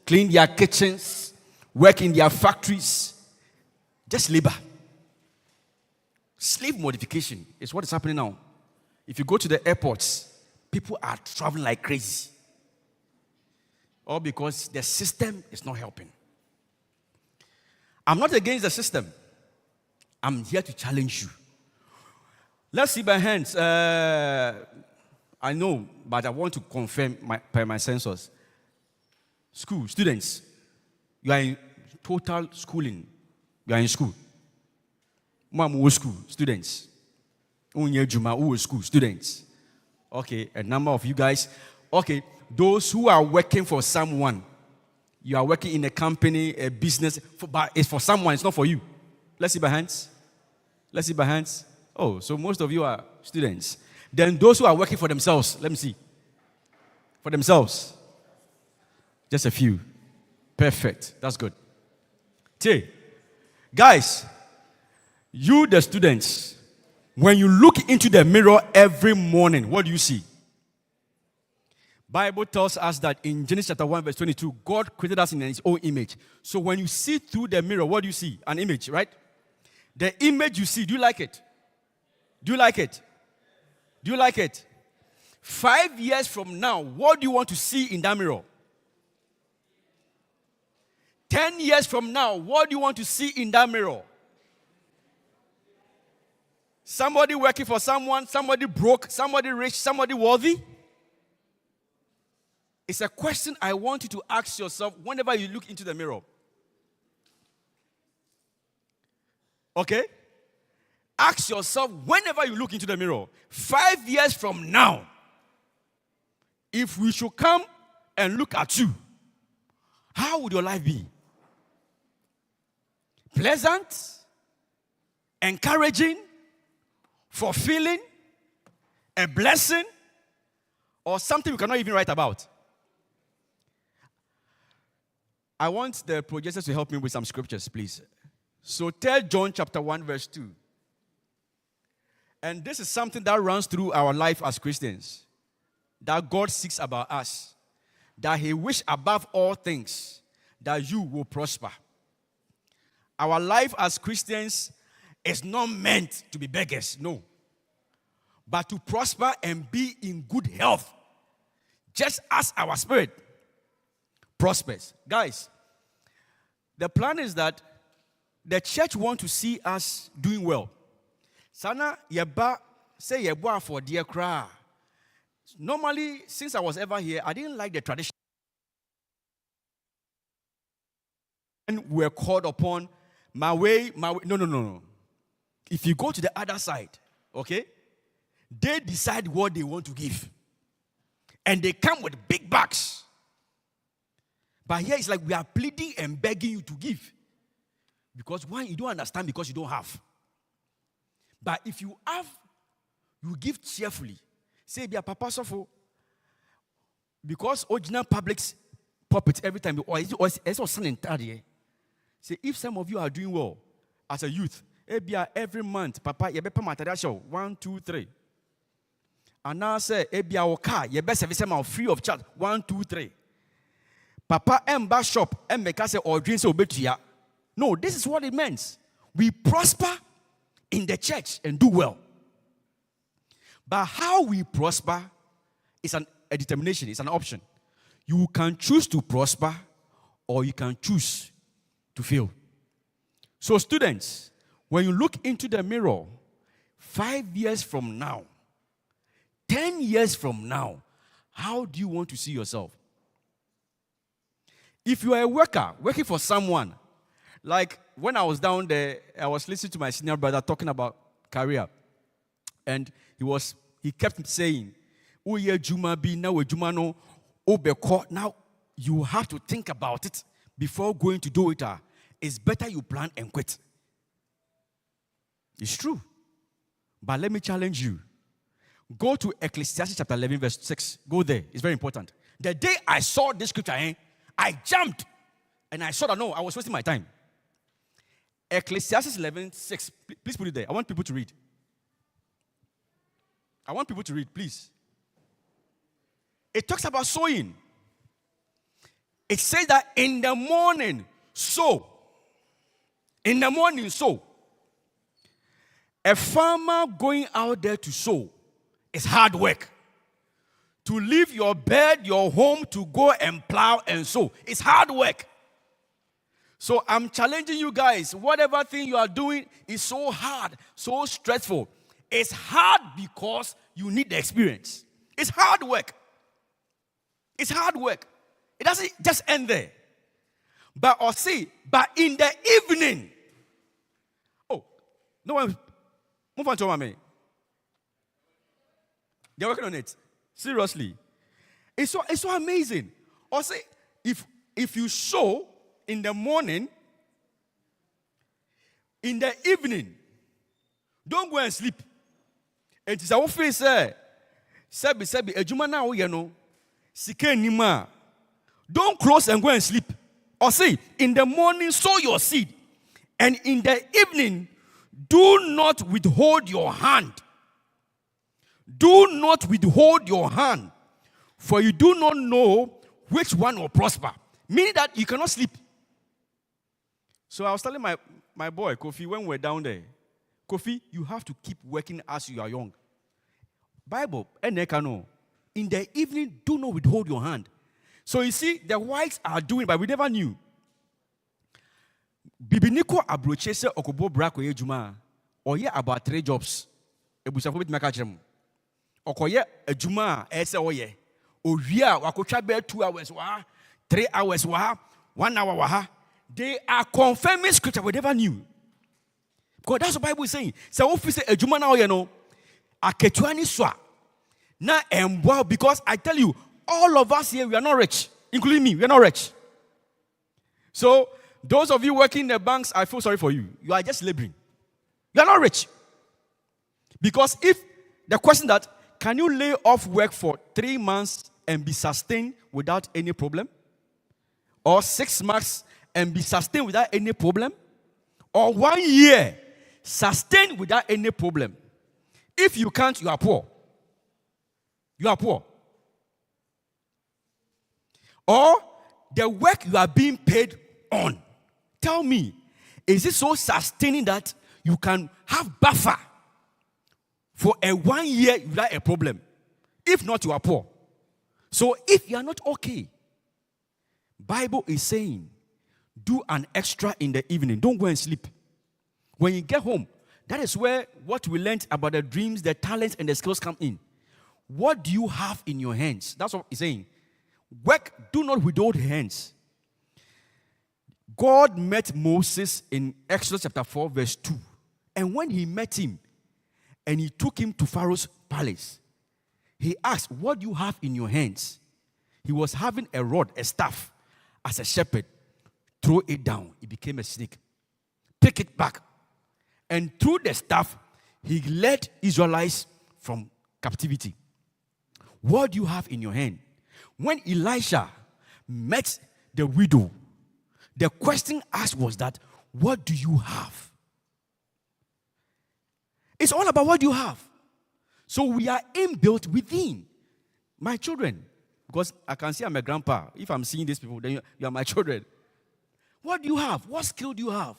clean their kitchens, work in their factories. Just labor. Slave modification is what is happening now. If you go to the airports, people are traveling like crazy. All because the system is not helping. I'm not against the system. I'm here to challenge you. Let's see by hands. I know, but I want to confirm by my census. School, students, you are in total schooling. You are in school. Mom, who school? Students. Who school? Students. Okay, a number of you guys. Okay, those who are working for someone. You are working in a company, a business, but it's for someone, it's not for you. Let's see by hands. Let's see by hands. Oh, so most of you are students. Then those who are working for themselves, let me see. For themselves. Just a few. Perfect. That's good. Okay. Guys, you the students, when you look into the mirror every morning, what do you see? Bible tells us that in Genesis chapter 1 verse 22, God created us in his own image. So when you see through the mirror, what do you see? An image, right? The image you see, do you like it? Do you like it? Do you like it? 5 years from now, what do you want to see in that mirror? 10 years from now, what do you want to see in that mirror? Somebody working for someone, somebody broke, somebody rich, somebody worthy? It's a question I want you to ask yourself whenever you look into the mirror. Okay? Ask yourself whenever you look into the mirror. 5 years from now, if we should come and look at you, how would your life be? Pleasant? Encouraging? Fulfilling? A blessing? Or something we cannot even write about? I want the projectors to help me with some scriptures, please. So tell John chapter 1 verse 2. And this is something that runs through our life as Christians. That God seeks about us. That he wishes above all things that you will prosper. Our life as Christians is not meant to be beggars, no. But to prosper and be in good health. Just as our spirit prospers. Guys, the plan is that the church wants to see us doing well. Sana yeba say yeba for dear cry. Normally, since I was ever here, I didn't like the tradition. And we're called upon my way. No. If you go to the other side, okay, they decide what they want to give. And they come with big bags. But here it's like we are pleading and begging you to give. Because one, you don't understand because you don't have. But if you have, you give cheerfully. Say, be a papa suffer. Because original public's puppet every time, or it's also something. Say, if some of you are doing well as a youth, every month, papa, you better material show 1, 2, 3. And now say, your car, you better service them free of charge 1, 2, 3. Papa emba shop and make us or drinks obetia. No, this is what it means. We prosper in the church and do well. But how we prosper is a determination, it's an option. You can choose to prosper or you can choose to fail. So students, when you look into the mirror, 5 years from now, 10 years from now, how do you want to see yourself? If you are a worker, working for someone, like when I was down there, I was listening to my senior brother talking about career. And he kept saying, now you have to think about it before going to do it. It's better you plan and quit. It's true. But let me challenge you. Go to Ecclesiastes chapter 11 verse 6. Go there. It's very important. The day I saw this scripture, I jumped and I saw that no, I was wasting my time. Ecclesiastes 11:6. Please put it there. I want people to read. Please. It talks about sowing. It says that in the morning, sow. In the morning, sow. A farmer going out there to sow is hard work. To leave your bed, your home, to go and plow and sow, it's hard work. So I'm challenging you guys. Whatever thing you are doing is so hard, so stressful. It's hard because you need the experience. It's hard work. It's hard work. It doesn't just end there. But in the evening. Oh, no one. Move on to mommy. They're working on it. Seriously. It's so amazing. Or say, if you sow in the morning, in the evening, don't go and sleep. And it's our face, Sebi, ejuma na you know, sike nima. Don't close and go and sleep. Or say, in the morning, sow your seed. And in the evening, do not withhold your hand. Do not withhold your hand. For you do not know which one will prosper. Meaning that you cannot sleep. So I was telling my boy, Kofi, when we're down there, Kofi, you have to keep working as you are young. Bible, in the evening, do not withhold your hand. So you see, the whites are doing, but we never knew. Bibiniko abrochese okobo brako ejuma. Oye about 3 jobs. Ebusafo bit maka chrem. Okoye ejuma ese oye. Owia wakotwa be 2 hours wa, 3 hours wa, 1 hour wa. They are confirming scripture we never knew. Because that's what the Bible is saying. So if we say ejuma na oye no, aketuani swa. Na emboa, because I tell you, all of us here, we are not rich, including me. We are not rich. So, those of you working in the banks, I feel sorry for you. You are just laboring. You are not rich. Because if the question that, can you lay off work for 3 months and be sustained without any problem? Or 6 months and be sustained without any problem? Or 1 year sustained without any problem? If you can't, you are poor. You are poor. Or the work you are being paid on. Tell me, is it so sustaining that you can have buffer for a 1 year without a problem? If not, you are poor. So if you are not okay, Bible is saying, do an extra in the evening. Don't go and sleep. When you get home, that is where what we learned about the dreams, the talents, and the skills come in. What do you have in your hands? That's what he's saying. Work, do not withhold hands. God met Moses in Exodus chapter 4, verse 2. And when he met him, and he took him to Pharaoh's palace, he asked, what do you have in your hands? He was having a rod, a staff, as a shepherd. Throw it down. It became a snake. Take it back. And through the staff, he led Israelites from captivity. What do you have in your hand? When Elisha met the widow, the question asked was that, what do you have? It's all about what you have. So we are inbuilt within. My children, because I can see I'm a grandpa. If I'm seeing these people, then you are my children. What do you have? What skill do you have?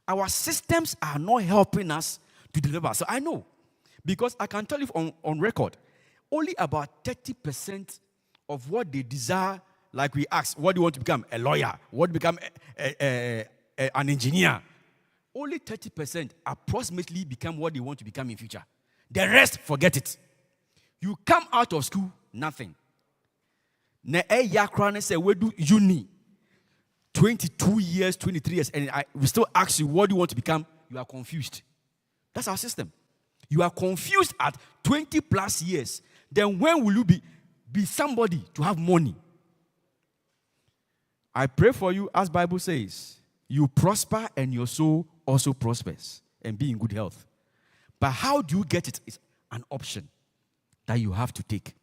Our systems are not helping us to deliver. So I know. Because I can tell you on record, only about 30% of what they desire, like we ask, what do you want to become? A lawyer. What do you become? An engineer. Only 30% approximately become what they want to become in future. The rest, forget it. You come out of school, nothing. Na yakra say we do uni. 22 years, 23 years, and we still ask you, what do you want to become? You are confused. That's our system. You are confused at 20 plus years. Then when will you be somebody to have money? I pray for you, as Bible says, you prosper and your soul also prospers and be in good health. But how do you get it? It's an option that you have to take.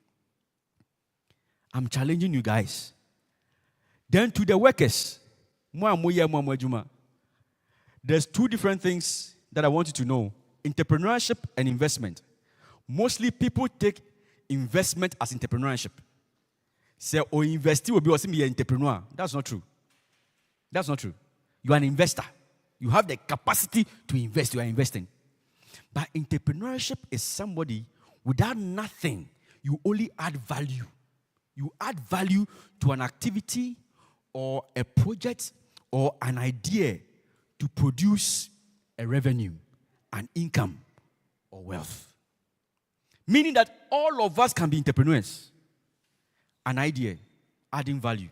I'm challenging you guys. Then to the workers, there's 2 different things that I want you to know. Entrepreneurship and investment. Mostly people take investment as entrepreneurship. Say, or invest will be or be an entrepreneur. That's not true. That's not true. You are an investor. You have the capacity to invest. You are investing. But entrepreneurship is somebody without nothing. You only add value. You add value to an activity or a project or an idea to produce a revenue, an income, or wealth. Meaning that all of us can be entrepreneurs. An idea, adding value.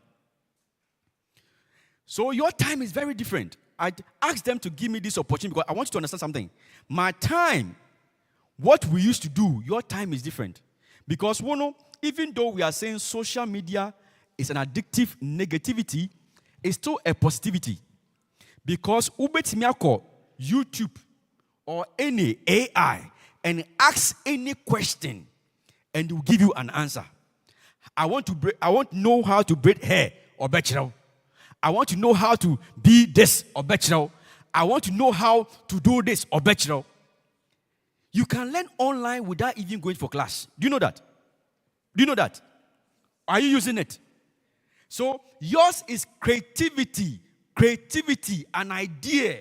So your time is very different. I asked them to give me this opportunity because I want you to understand something. My time, what we used to do, your time is different. Because even though we are saying social media is an addictive negativity, it's still a positivity. Because YouTube or any AI and ask any question and it will give you an answer. I want to know how to braid hair or bachelor. I want to know how to be this or bachelor. I want to know how to do this or bachelor. You can learn online without even going for class. Do you know that? Do you know that? Are you using it? So yours is creativity, an idea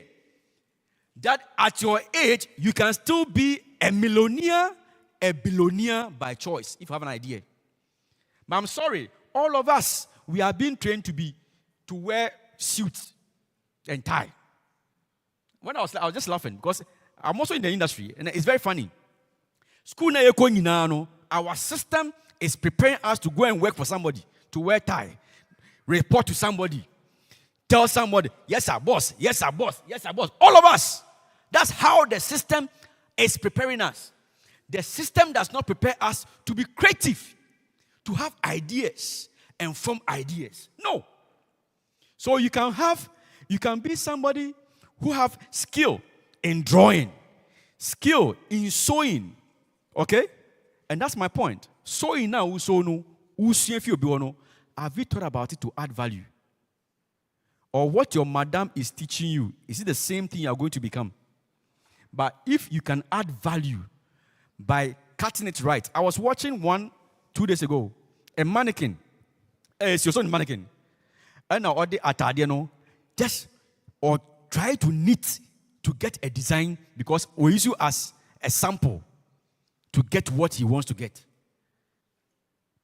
that at your age you can still be a millionaire, a billionaire by choice if you have an idea. But I'm sorry, all of us, we are being trained to wear suits and tie. When I was just laughing because I'm also in the industry and it's very funny. School na our system is preparing us to go and work for somebody, to wear tie, report to somebody, tell somebody, yes, sir, boss, yes, sir, boss, yes, sir, boss. All of us. That's how the system is preparing us. The system does not prepare us to be creative, to have ideas and form ideas. No. So you can be somebody who have skill in drawing, skill in sewing, okay? And that's my point. Sewing now, have you thought about it to add value? Or what your madam is teaching you, is it the same thing you are going to become? But if you can add value by cutting it right. I was watching 2 days ago, a mannequin. It's your son mannequin. And now just or try to knit to get a design because we use you as a sample to get what he wants to get.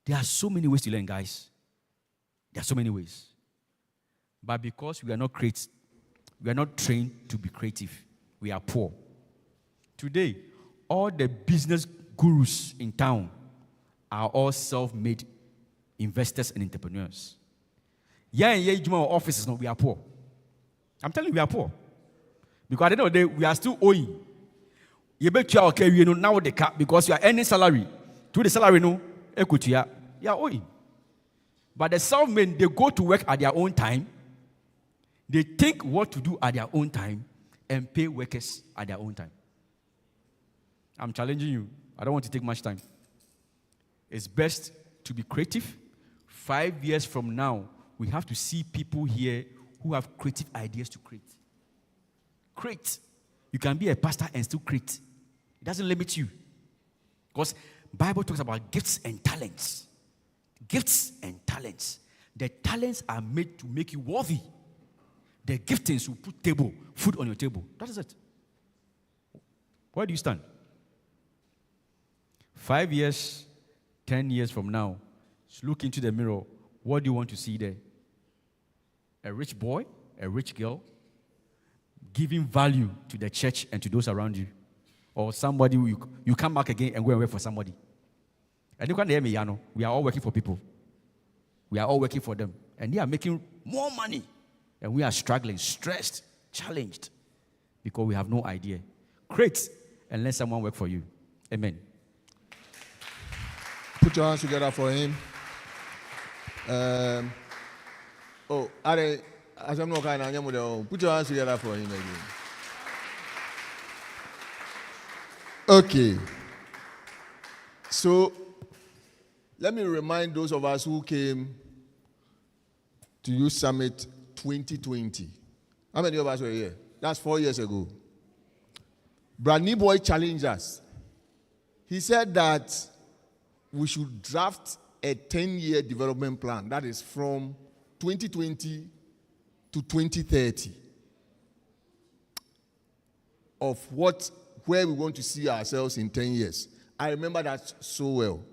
There are so many ways to learn, guys. There are so many ways. But because we are not trained to be creative, we are poor. Today, all the business gurus in town are all self-made investors and entrepreneurs. Offices, we are poor. I'm telling you, we are poor. Because at the end of the day, we are still owing. You bet you okay, now the cap because you are earning salary. To the salary, no, equity, you are owing. But the self-made, they go to work at their own time. They think what to do at their own time and pay workers at their own time. I'm challenging you. I don't want to take much time. It's best to be creative. 5 years from now, we have to see people here who have creative ideas to create. Create. You can be a pastor and still create. It doesn't limit you. Because Bible talks about gifts and talents. Gifts and talents. The talents are made to make you worthy. The giftings will put food on your table. That is it. Where do you stand? 5 years, 10 years from now, look into the mirror. What do you want to see there? A rich boy, a rich girl, giving value to the church and to those around you. Or somebody, you come back again and go and work for somebody. And you can't hear me, we are all working for people. We are all working for them. And they are making more money. And we are struggling, stressed, challenged. Because we have no idea. Create and let someone work for you. Amen. Put your hands together for him. Put your hands together for him again. Okay. So, let me remind those of us who came to Youth Summit 2020. How many of us were here? That's 4 years ago. Brandy Boy challenged us. He said that we should draft a 10-year development plan that is from 2020 to 2030 of where we want to see ourselves in 10 years. I remember that so well.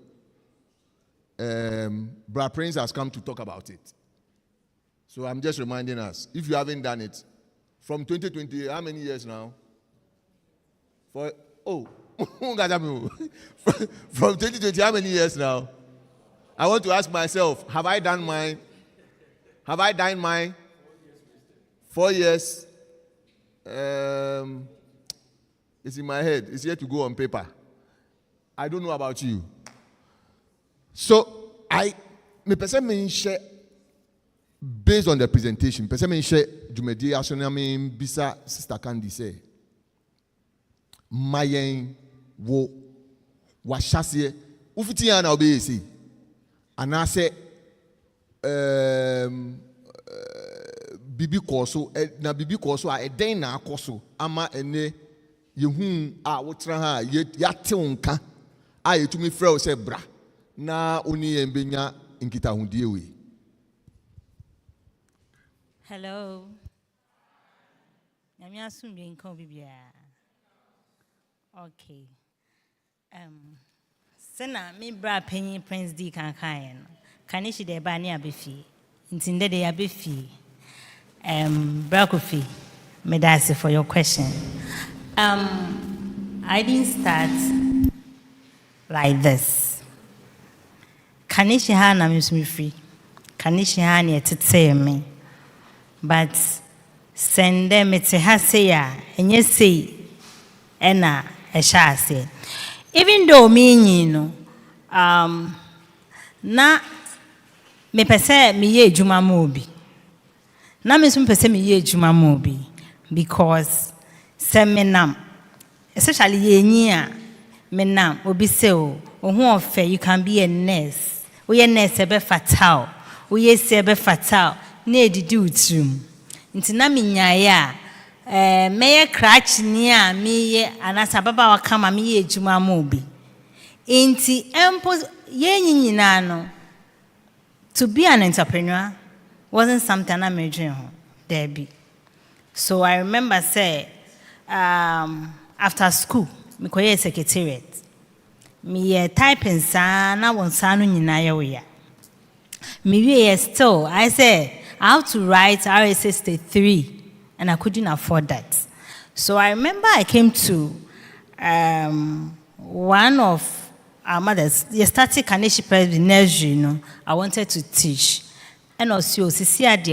Brad Prince has come to talk about it. So I'm just reminding us, if you haven't done it, from 2020, how many years now? From 2020, how many years now? I want to ask myself, have I done mine? 4 years. It's in my head. It's yet to go on paper. I don't know about you. So me person me share based on the presentation. Person me share jumedi asona me bisa Sister Candy say. Mayen wo washase ufiti ya na obeyesi. Anase bibi koso na bibi koso a eden na akoso ama ene yehu a wotra ha yate wonka a yetumi frɛ wo sɛ bra na oni embenya nkita hundie we. Hello. Nyame asumdwe nka bibia. Okay. Sena me bra penny Prince D kan kan. Kaneshie de ba ne abefi. Ntinde de abefi. Bra Kofi, me that's for your question. I didn't start like this. Kaneshie ha na me free. Kaneshie ha ne tete me. But send them it ha say ya enye say ena e sha say. Even though me no na me pese me ye adwuma ma obi. Na me so pese me ye adwuma ma obi because seminam especially ye nyi a menam obi say o ho ofe you can be a nurse. We a nurse be fatal. We say be fatal. Na edidi utrum. Nti na me nyaye a meye crutch ni a me ye anasa baba wa kama me ye adwuma ma obi. Nti empo ye nyina no to be an entrepreneur wasn't something I made dream there be. So I remember say after school me koye secretariat me typing sa na won sa no nyina ye we ya me we still I said I have to write RSS 3 and I couldn't afford that. So I remember I came to one of our mothers, you started Kaneshie nursery, you know. I wanted to teach. And also,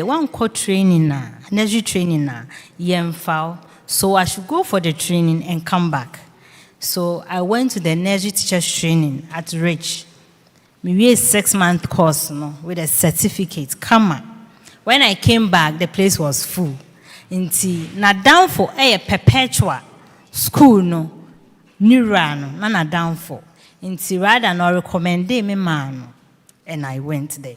one core training, nursery training, so I should go for the training and come back. So I went to the nursery teachers training at Rich. Maybe a 6-month course, with a certificate. Come on. When I came back, the place was full. Na down for a perpetual school, na down for. Rather no recommend me man, and I went there.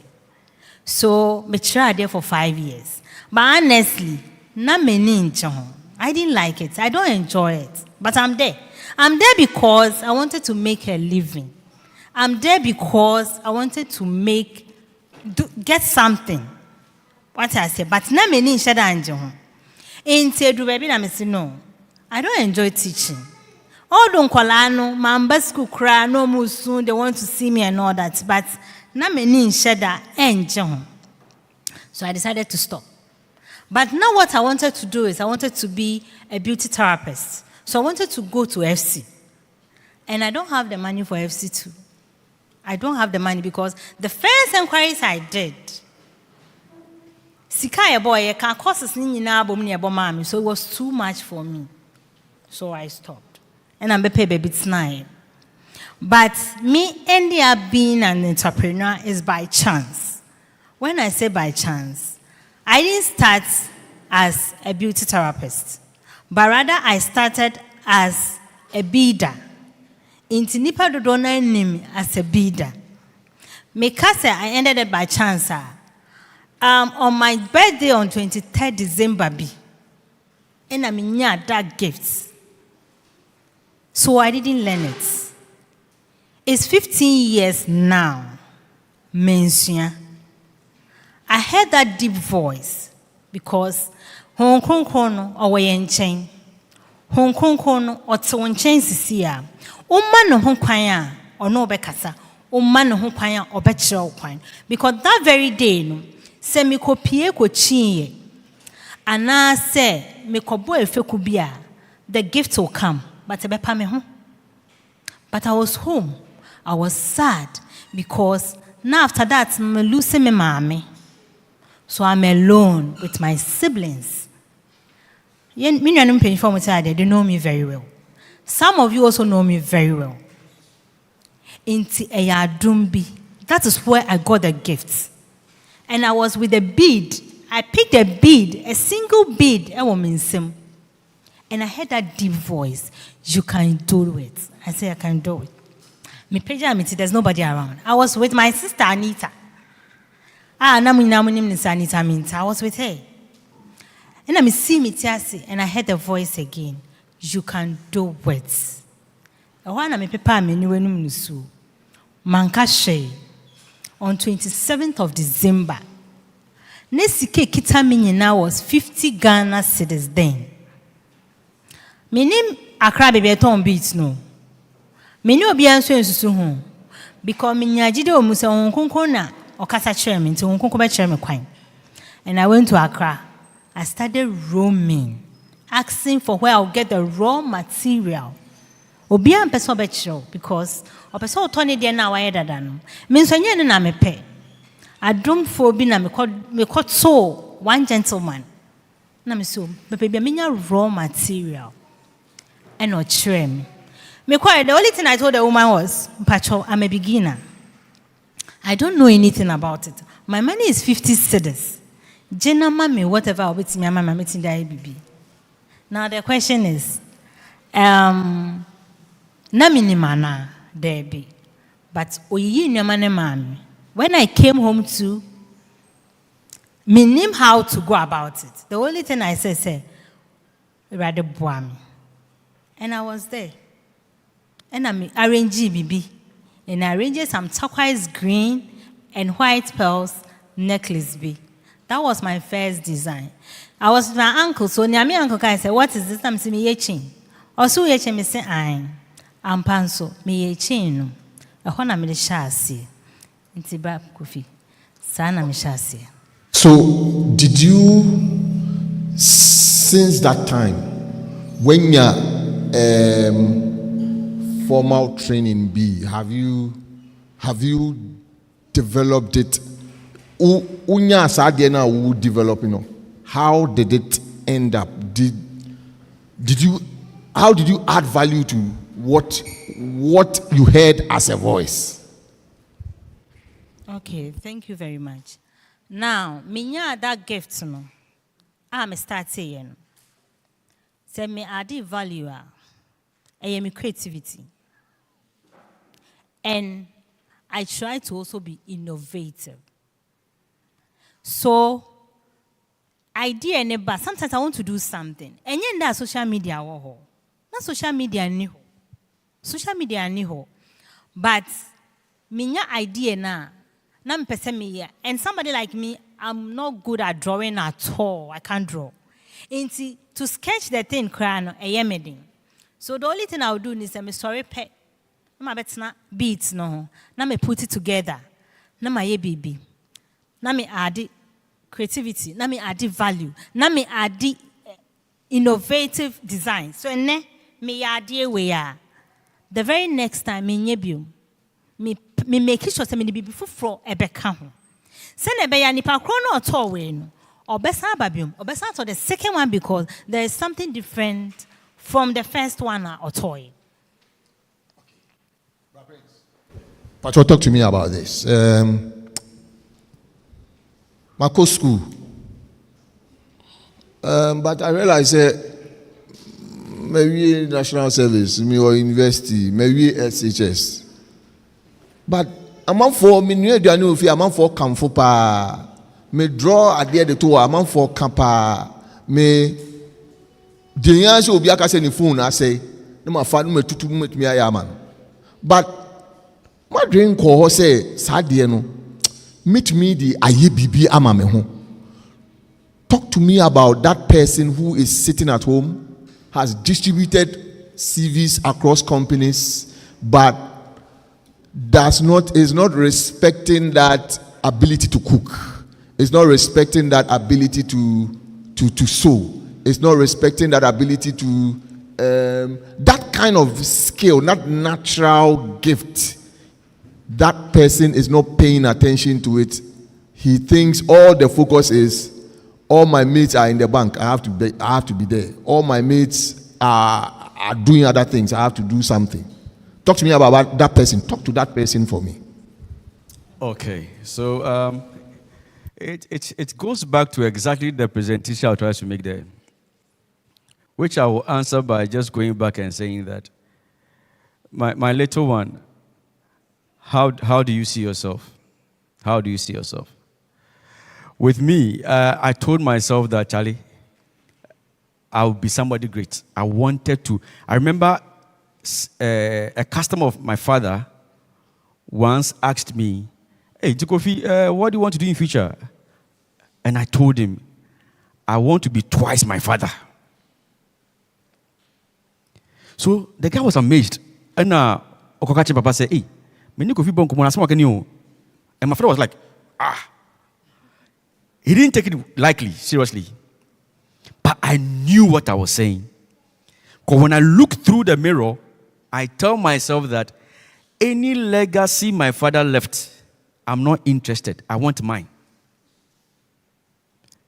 So me tried there for 5 years. But honestly, I didn't like it. I don't enjoy it. But I'm there. I'm there because I wanted to make a living. I'm there because I wanted to get something. What I say, but na me ni shada anjo. Into baby na me say no. I don't enjoy teaching. All don't kolano, my school cry, no more soon, they want to see me and all that. But na me ni shada enjo. So I decided to stop. But now what I wanted to do is I wanted to be a beauty therapist. So I wanted to go to FC. And I don't have the money for FC too. I don't have the money because the first inquiries I did, Sikaya boy, can cost ni na mami, so it was too much for me. So I stopped. And I'm a baby tonight. But me ending up being an entrepreneur is by chance. When I say by chance, I didn't start as a beauty therapist, but rather I started as a bidder. Inti nipa dodona name as a bidder. Because I ended it by chance. On my birthday on 23rd December, and I mean that gifts. So I didn't learn it. It's 15 years now. mensua. I heard that deep voice because Hong Kong no owo ye nchen. Hong Kong no ote wo nchen sisi a. Umma no ho kwan a ono obekasa. Umma no ho kwan a obekire wo kwan. Because that very day no se me kopie ko chiye. Ana se me kobo efeku bia, the gift will come, but ebepa me ho. But I was home. I was sad because now after that me losing my mommy. So I'm alone with my siblings. They know me very well. Some of you also know me very well. That is where I got the gifts. And I was with a bead. I picked a bead, a single bead. And I heard that deep voice. You can do it. I said, I can do it. There's nobody around. I was with my sister Anita. I was with her. And I see me and I heard the voice again. You can do it. On 27th of December, Nesike Kitamini now was 50 Ghana cedis then. My name Accra baby ton beats no. Me no be answer nsusu ho. Because me nyagide o musa onkonkona o kasa kire me nti onkonko be kire me kwan. And I went to Accra. I started roaming, asking for where I'll get the raw material. Obi am person be kire because o person o toni de na wa yedada no. Me nsonye no na me pe. Adumfo bi na me so one gentleman. Na me so me pe bi me nya raw material. And not trim. The only thing I told the woman was, Pacho, I'm a beginner. I don't know anything about it. My money is 50 cedis. Jenna mommy, whatever I'll be to me, I'm meeting the IBB. Now the question is, na minimana there be. But oyi nyamane mami. When I came home to me knew how to go about it. The only thing I said, rather boami. And I was there. And I arranged BB. And I arranged some turquoise green and white pearls necklace B. That was my first design. I was with my uncle. So my uncle said, what is this? I'm saying, me chain. Also, me say, I'm panso. Me chain. I want to me shasi. Intiba kofi. Sana me shasi. So, did you, since that time, when you're formal training B, have you developed it? Unya sadena who developing? How did it end up? How did you add value to what you heard as a voice? Okay, thank you very much. Now, minya that gift no. I'm starting. Say me add value. I am creativity. And I try to also be innovative. So, idea never. Sometimes I want to do something. And then that social media not social media ni ho. Social media ni ho. But minya idea na me pese me and somebody like me, I'm not good at drawing at all. I can't draw. To sketch the thing crown so the only thing I will do is I'm sorry pet. Na betna beats no. Na me put it together. Na my baby. Na me add creativity. Na me add value. Na me add innovative design. So me add we are. The very next time me nyebium. Me make sure say me be before ebeka ho. Se na be ya nipa kro no to we no. Obesa babium. Obesa to the second one because there is something different from the first one or toy. Pacho, talk to me about this. Marco school. But I realized maybe national service, maybe university, maybe SHS. But among for me, among for comfort pa. Me draw at the end of the two, I'm for Kappa. Me the answer will be a say phone. I say, no, my father me to me I am. But my dream call say, Sadiano, Meet me the ayebibi amameho. Talk to me about that person who is sitting at home, has distributed CVs across companies, but is not respecting that ability to cook. Is not respecting that ability to sew. Is not respecting that ability to that kind of skill, that natural gift. That person is not paying attention to it. He thinks all the focus is, all my mates are in the bank. I have to be there. All my mates are doing other things. I have to do something. Talk to me about that person. Talk to that person for me. Okay, so it goes back to exactly the presentation I tried to make there, which I will answer by just going back and saying that, my little one, how do you see yourself? How do you see yourself? With me, I told myself that, Charlie, I'll be somebody great. I remember a customer of my father once asked me, hey, Jikofi, what do you want to do in future? And I told him, I want to be twice my father. So the guy was amazed. And Okokachi Papa said, hey, and my father was like, He didn't take it lightly, seriously. But I knew what I was saying. Because when I look through the mirror, I tell myself that any legacy my father left, I'm not interested. I want mine.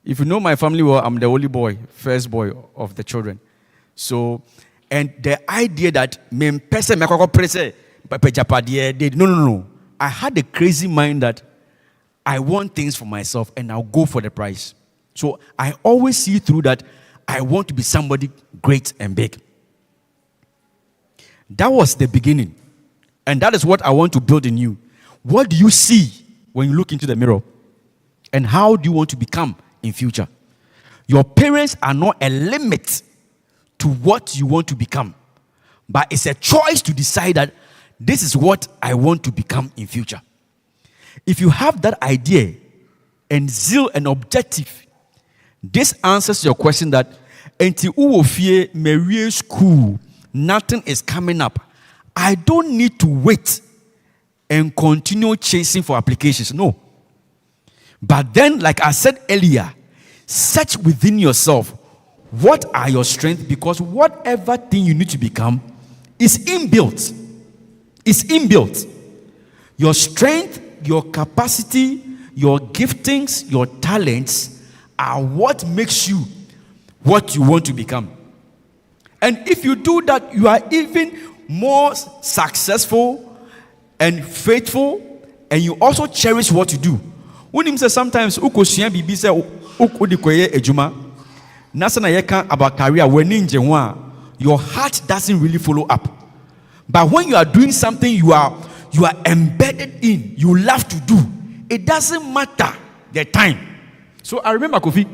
If you know my family well, I'm the only boy, first boy of the children. So, and the idea that no. I had a crazy mind that I want things for myself and I'll go for the price. So I always see through that I want to be somebody great and big. That was the beginning. And that is what I want to build in you. What do you see when you look into the mirror? And how do you want to become in future? Your parents are not a limit to what you want to become. But it's a choice to decide that this is what I want to become in future. If you have that idea and zeal and objective, this answers your question that until Maria school, nothing is coming up. I don't need to wait and continue chasing for applications. No. But then, like I said earlier, search within yourself. What are your strengths? Because whatever thing you need to become is inbuilt. It's inbuilt. Your strength, your capacity, your giftings, your talents are what makes you what you want to become. And if you do that, you are even more successful and faithful, and you also cherish what you do. When him says sometimes bibi say ejuma nasana yeka about career when your heart doesn't really follow up. But when you are doing something you are embedded in, you love to do, it doesn't matter the time. So I remember Kofi,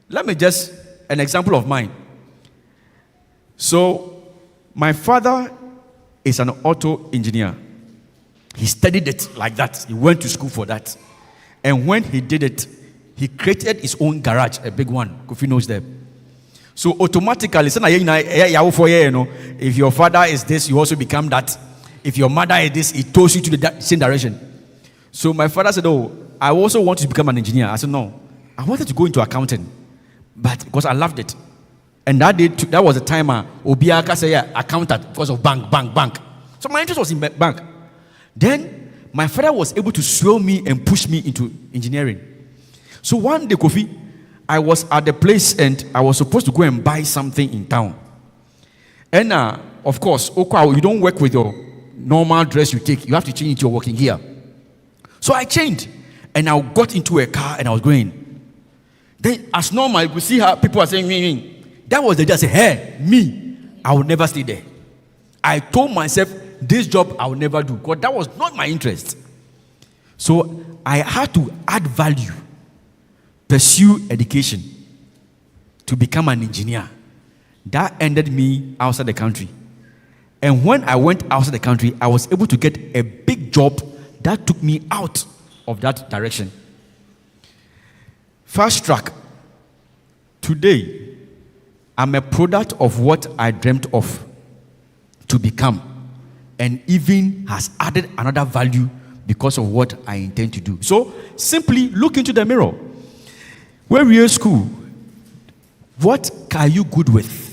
let me just an example of mine. So my father is an auto engineer. He studied it like that. He went to school for that. And when he did it, he created his own garage, a big one. Kofi knows them. So automatically, if your father is this, you also become that. If your mother is this, it tows you to the same direction. So my father said, oh, I also want to become an engineer. I said, no, I wanted to go into accounting, but because I loved it. And that was the time Obiaka said, yeah, accountant because of bank. So my interest was in bank. Then my father was able to swell me and push me into engineering. So one day, Kofi, I was at the place and I was supposed to go and buy something in town. And of course, you don't work with your normal dress you take. You have to change into your working gear. So I changed and I got into a car and I was going. Then as normal, you could see how people are saying, that was the day I said, hey, me, I will never stay there. I told myself, this job I will never do because that was not my interest. So I had to add value, pursue education to become an engineer. That ended me outside the country. And when I went outside the country, I was able to get a big job that took me out of that direction. Fast track. Today, I'm a product of what I dreamt of to become, and even has added another value because of what I intend to do. So simply look into the mirror. When we're in school, what are you good with?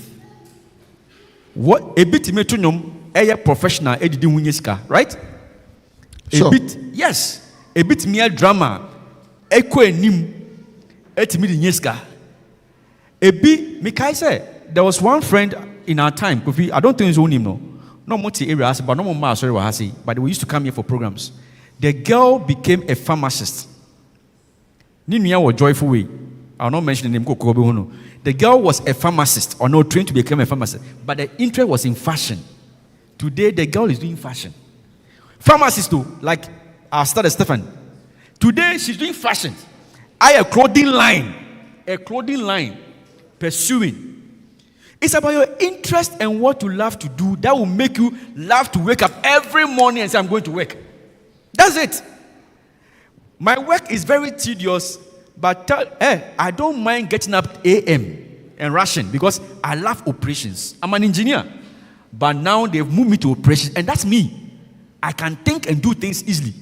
What a bit a professional right? Sure. A bit, yes. A bit mere drama. Ekwe nim etimi nyeska. A bit Mikai said there was one friend in our time, Kofi, I don't think his own name no. Not much areas, but no more sorry wahasi. But we used to come here for programs. The girl became a pharmacist. Ninia was joyful way. I'll not mention the name. The girl was a pharmacist, or not trained to become a pharmacist, but the interest was in fashion. Today, the girl is doing fashion. Pharmacist too, like our starter Stefan. Today, she's doing fashion. A clothing line, pursuing. It's about your interest and what you love to do that will make you love to wake up every morning and say, I'm going to work. That's it. My work is very tedious, but I don't mind getting up a.m. and rushing because I love operations. I'm an engineer. But now they've moved me to operations, and that's me. I can think and do things easily.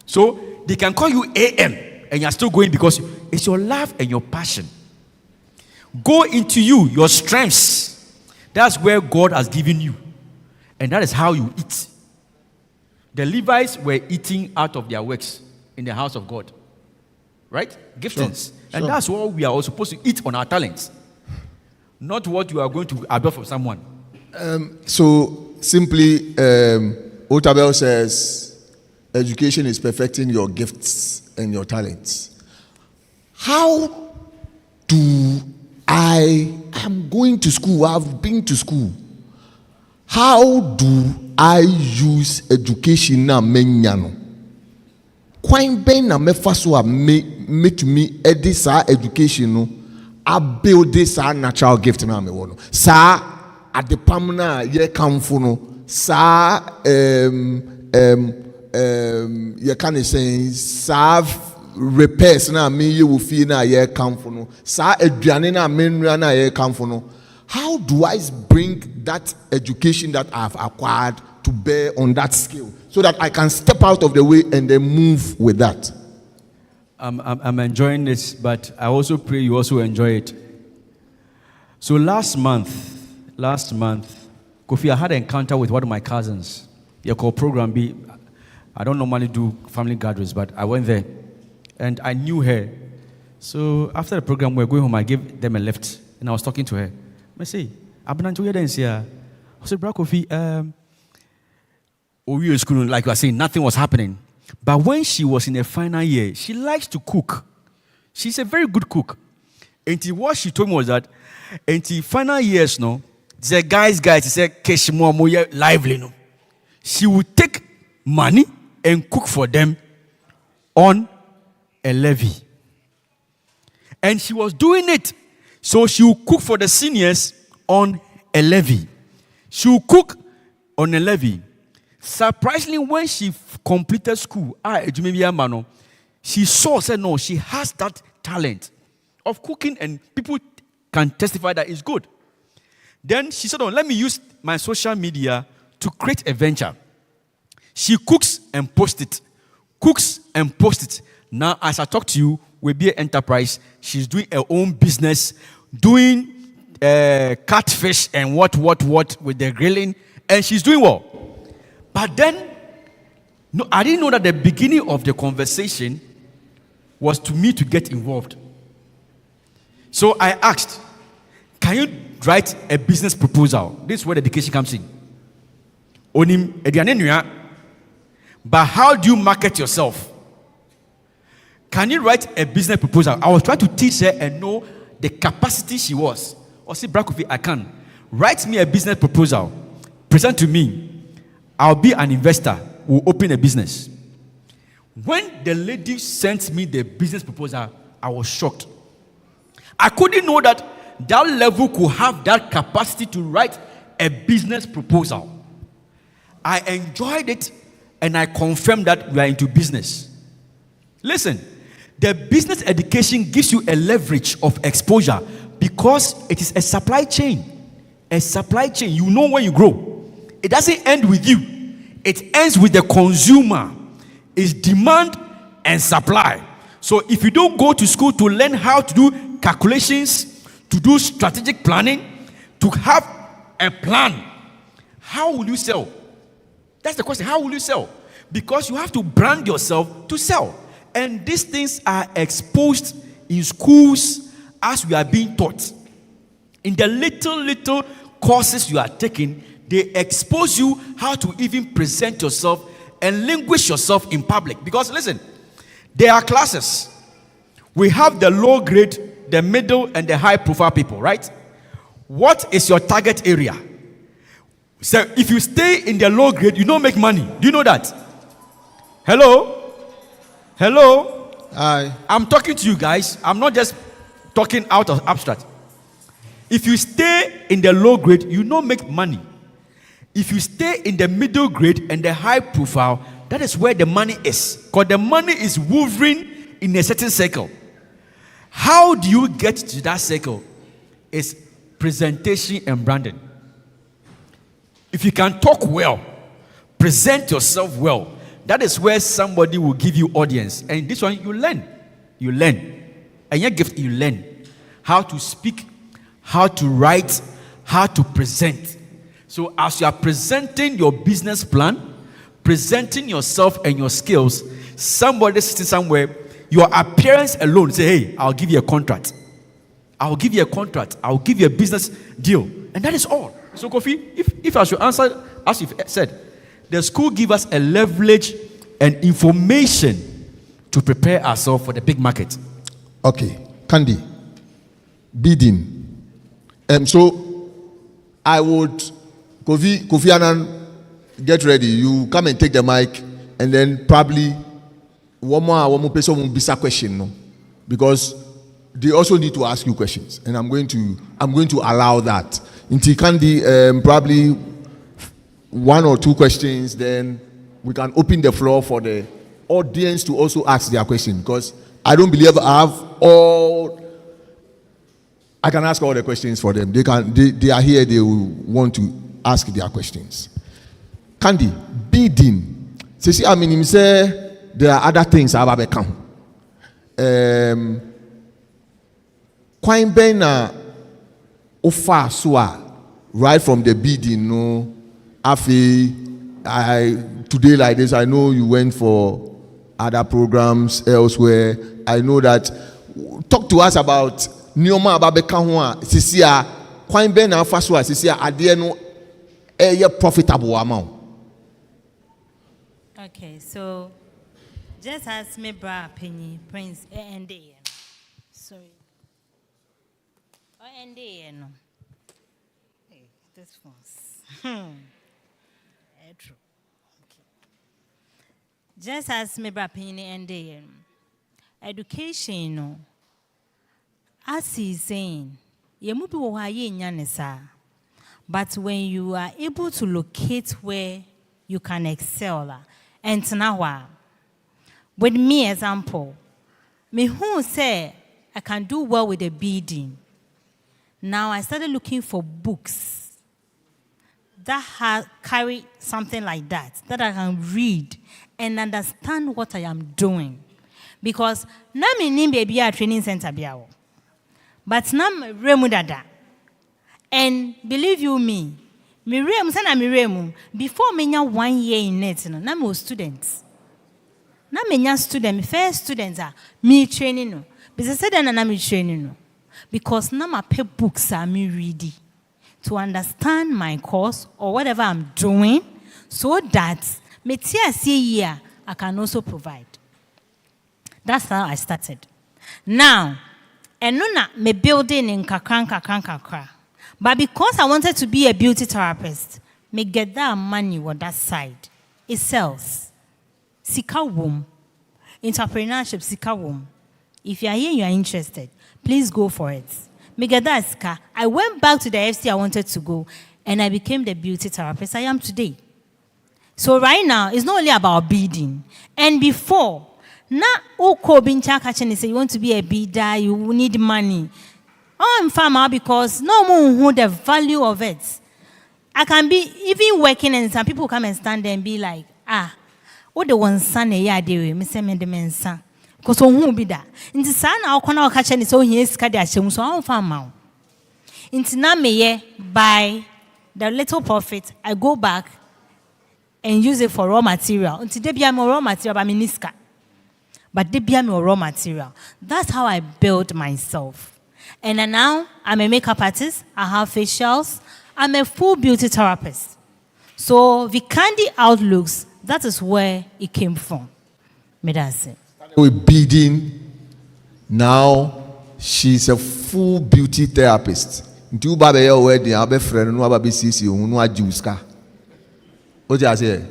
So they can call you a.m. and you're still going because it's your love and your passion. Go into your strengths. That's where God has given you. And that is how you eat. The Levites were eating out of their works in the house of God. Right? Giftings. Sure. And that's what we are all supposed to eat on our talents. Not what you are going to absorb from someone. So simply, Otabel says, education is perfecting your gifts and your talents. How do I am going to school, I've been to school. How do I use education na menyano? Kwan ben na mefa so a make me edit education no, I build this natural gift na me wono. Sa at the pamna ye kamfo no, sa ye can say sa repairs na me ye wo fie na ye kamfo no, sa aduane na menua na ye kamfo no. How do I bring that education that I've acquired to bear on that skill so that I can step out of the way and then move with that? I'm enjoying this, but I also pray you also enjoy it. So last month, Kofi, I had an encounter with one of my cousins. Your called Program B. I don't normally do family gatherings, but I went there and I knew her. So after the program, we were going home. I gave them a lift and I was talking to her. I say, I said, Bro Kofi, we were in school, like you were saying, nothing was happening. But when she was in her final year, she likes to cook. She's a very good cook. And what she told me was that, in the final years, no, the guys, she said, Keshimo lively, no. She would take money and cook for them on a levy. And she was doing it. So she would cook for the seniors on a levy. She would cook on a levy. Surprisingly, when she completed school, she said, no, she has that talent of cooking and people can testify that it's good. Then she said, let me use my social media to create a venture. She cooks and posts it. Cooks and posts it. Now, as I talk to you, we'll be an enterprise. She's doing her own business, doing catfish and what with the grilling, and she's doing well. But then, no, I didn't know that the beginning of the conversation was to me to get involved. So I asked, can you write a business proposal? This is where the education comes in. But how do you market yourself? Can you write a business proposal? I was trying to teach her and know the capacity she was. Or say, Brakofi, I can. Write me a business proposal. Present to me. I'll be an investor. We'll open a business. When the lady sent me the business proposal, I was shocked. I couldn't know that level could have that capacity to write a business proposal. I enjoyed it and I confirmed that we are into business. Listen, the business education gives you a leverage of exposure because it is a supply chain. A supply chain. You know when you grow. It doesn't end with you. It ends with the consumer. It's demand and supply. So if you don't go to school to learn how to do calculations, to do strategic planning, to have a plan, how will you sell? That's the question. How will you sell? Because you have to brand yourself to sell. And these things are exposed in schools as we are being taught. In the little courses you are taking, they expose you how to even present yourself and languish yourself in public. Because listen, there are classes. We have the low grade, the middle, and the high profile people, right? What is your target area? So if you stay in the low grade, you don't make money. Do you know that? Hello? Hi. I'm talking to you guys. I'm not just talking out of abstract. If you stay in the low grade, you don't make money. If you stay in the middle grade and the high profile, that is where the money is. Because the money is woven in a certain circle. How do you get to that circle? It's presentation and branding. If you can talk well, present yourself well, that is where somebody will give you audience. And this one, you learn. You learn. And your gift, you learn how to speak, how to write, how to present. So as you are presenting your business plan, presenting yourself and your skills, somebody sitting somewhere, your appearance alone, say, hey, I'll give you a contract. I'll give you a contract. I'll give you a business deal. And that is all. So Kofi, if I should answer, as you've said, the school gives us a leverage and information to prepare ourselves for the big market. Okay, Candy, bidding. So I would, Kofi Annan, get ready. You come and take the mic, and then probably one more person will be a question, no? Because they also need to ask you questions, and I'm going to allow that. Until Candy, probably one or two questions, then we can open the floor for the audience to also ask their question, because I don't believe I can ask all the questions for them. They are here, they will want to ask their questions. Candy, bidding. See, I mean, say there are other things I have become. Quite bena offer so right from the bidding, no. Today like this, I know you went for other programs elsewhere. I know that. Talk to us about Nioma Ababeka Sisia Quine Ben and Fasua Sisia Adiano a profitable amount. Okay, so just as me bra penny Prince and sorry. And no. Hey, this one's true. Okay. Just as me bra penny and education, no. As he's saying, you must be why but when you are able to locate where you can excel, and now, with me example, me who say I can do well with the bidding. Now I started looking for books that carry something like that I can read and understand what I am doing. Because now me need baby a training center biawo. But now me remu dada. And believe you me remu before me nya 1 year in it, now me students. Now me nya student, first students are me training no. Because I said na me training no. Because now my pay books are me ready to understand my course or whatever I'm doing, so that me year I can also provide. That's how I started. Now, and no na me building in kakra. But because I wanted to be a beauty therapist, me get that money on that side. It sells. Sika womb. Entrepreneurship sika womb. If you are here, you are interested, please go for it. Me get that sika. I went back to the FC I wanted to go, and I became the beauty therapist I am today. So right now, it's not only about bidding. And before, Na oko bincha kacheni say you want to be a bidder, you need money. I'm farmer because no one who the value of it. I can be even working and some people come and stand there and be like, what the one son a year de me say me the mensa. Because who be that? In the son our corner kacheni so he is kadia so I'm farmer. Into na me by the little profit, I go back and use it for raw material. Until they be more raw material, but miniska. But they be more raw material. That's how I build myself. And then now I'm a makeup artist. I have facials. I'm a full beauty therapist. So the candy outlooks, that is where it came from. Me that's it. We're bidding. Now she's a full beauty therapist. Do baby your wedding, I'll be friend, no baby sisi, no a juice car. What you say?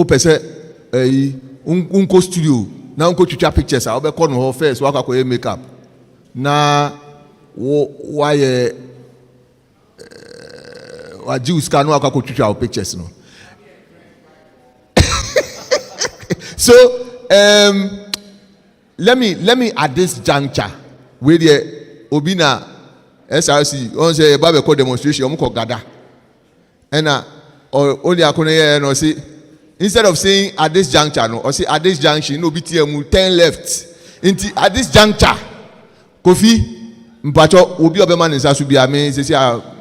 Pese, unko studio. Na unko chucha pictures. I'll be calling her first. Waka ko makeup. Na why wa juice car no waka ko chucha pictures no. So let me at this juncture where the Obina SRC on say Bible call demonstration omuko gada. And only akone no say instead of saying at this juncture no or say at this junction no BTM 10 left. At this juncture Kofi mpacho obi obema nsa so bia me say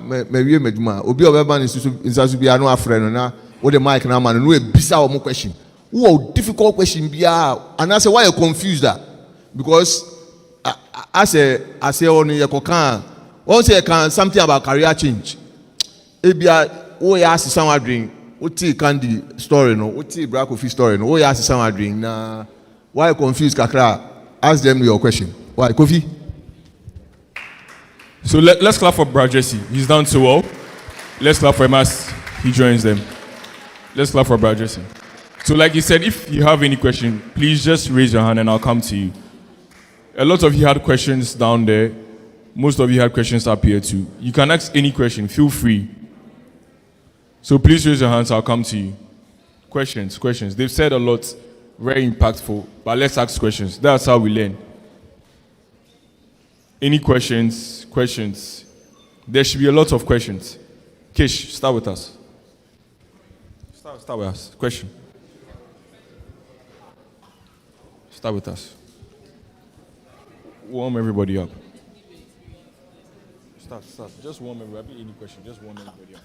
me wie meduma obi obema nsa so bia no afre no na wo the mic na man no e bisa omo question. Who difficult question bia and I say why you confused that? Because I say on your cocan one say can something about career change. Ebia wo ya ask someone drink oti candy story no oti black coffee story no wo ya ask someone drink na why you confused kakra ask them your question. Why coffee? So let's clap for Brad Jesse. He's done so well. Let's clap for him as he joins them. Let's clap for Brad Jesse. So like he said, if you have any question, please just raise your hand and I'll come to you. A lot of you had questions down there. Most of you had questions up here too. You can ask any question, feel free. So please raise your hands, I'll come to you. Questions. They've said a lot, very impactful, but let's ask questions. That's how we learn. Any questions? There should be a lot of questions. Kish, start with us. Start with us. Question. Start with us. Warm everybody up. Start. Just warm everybody. Any question? Just warm everybody up.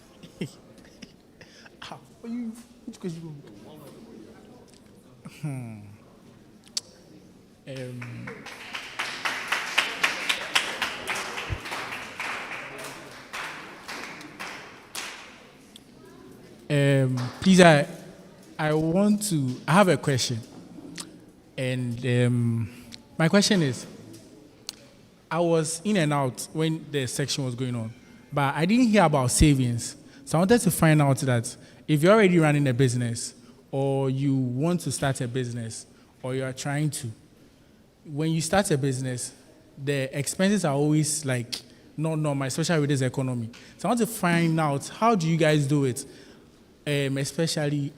Which question you want? Please, I have a question. And my question is, I was in and out when the section was going on, but I didn't hear about savings. So I wanted to find out that if you're already running a business or you want to start a business or you are trying to, when you start a business, the expenses are always like not normal, especially with this economy. So I want to find out, how do you guys do it? Especially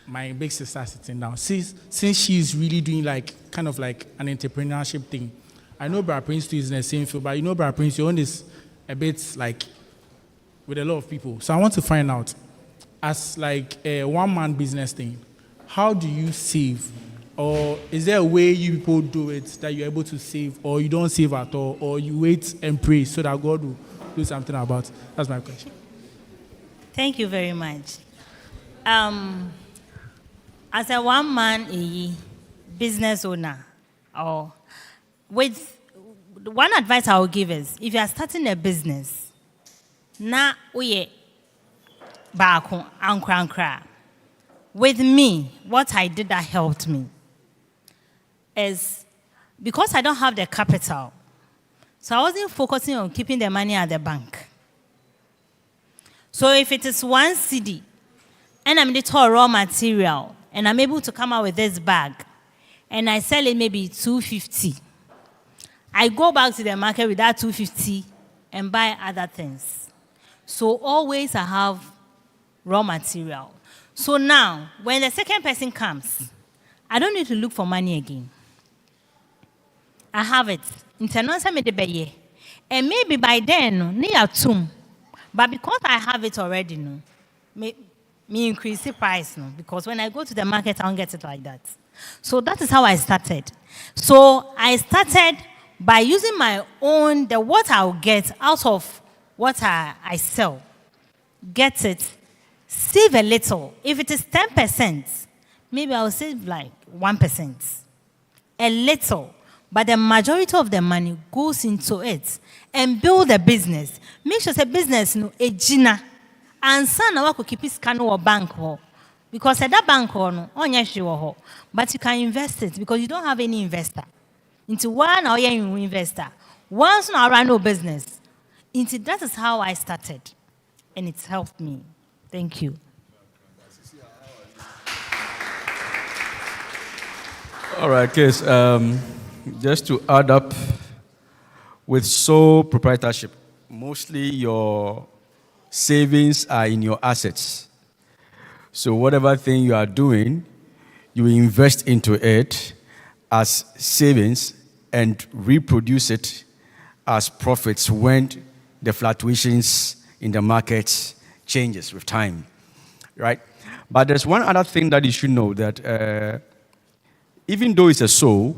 my big sister sitting down. Since she's really doing like kind of like an entrepreneurship thing. I know Brother Prince too is in the same field, but you know Brother Prince, you own this a bit like with a lot of people. So I want to find out, as like a one-man business thing, how do you save? Or is there a way you people do it that you're able to save, or you don't save at all, or you wait and pray so that God will do something about it? That's my question. Thank you very much. As a one-man business owner, or with one advice I will give is, if you are starting a business, na uye baako ankra. With me, what I did that helped me is because I don't have the capital, so I wasn't focusing on keeping the money at the bank. So if it is 1 cedi and I'm the raw material and I'm able to come out with this bag and I sell it maybe 250, I go back to the market with that 250 and buy other things. So always I have raw material. So now, when the second person comes, I don't need to look for money again. I have it. And maybe by then, near two. But because I have it already, no, me increase the price, no, because when I go to the market, I don't get it like that. So that is how I started. So I started by using my own, what I'll get out of what I sell. Get it, save a little. If it is 10%, maybe I'll save like 1%. A little. But the majority of the money goes into it and build a business. Make sure it's a business, no, a gina. And son, I could keep it scanning or bank hall. Because at that bank hall, no, on your show, but you can invest it because you don't have any investor. Into one or you investor. Once now I run no business. Into that is how I started. And it's helped me. Thank you. All right, Case. Just to add up, with sole proprietorship, mostly your savings are in your assets. So whatever thing you are doing, you invest into it as savings and reproduce it as profits when the fluctuations in the market changes with time, right? But there's one other thing that you should know, that even though it's a soul,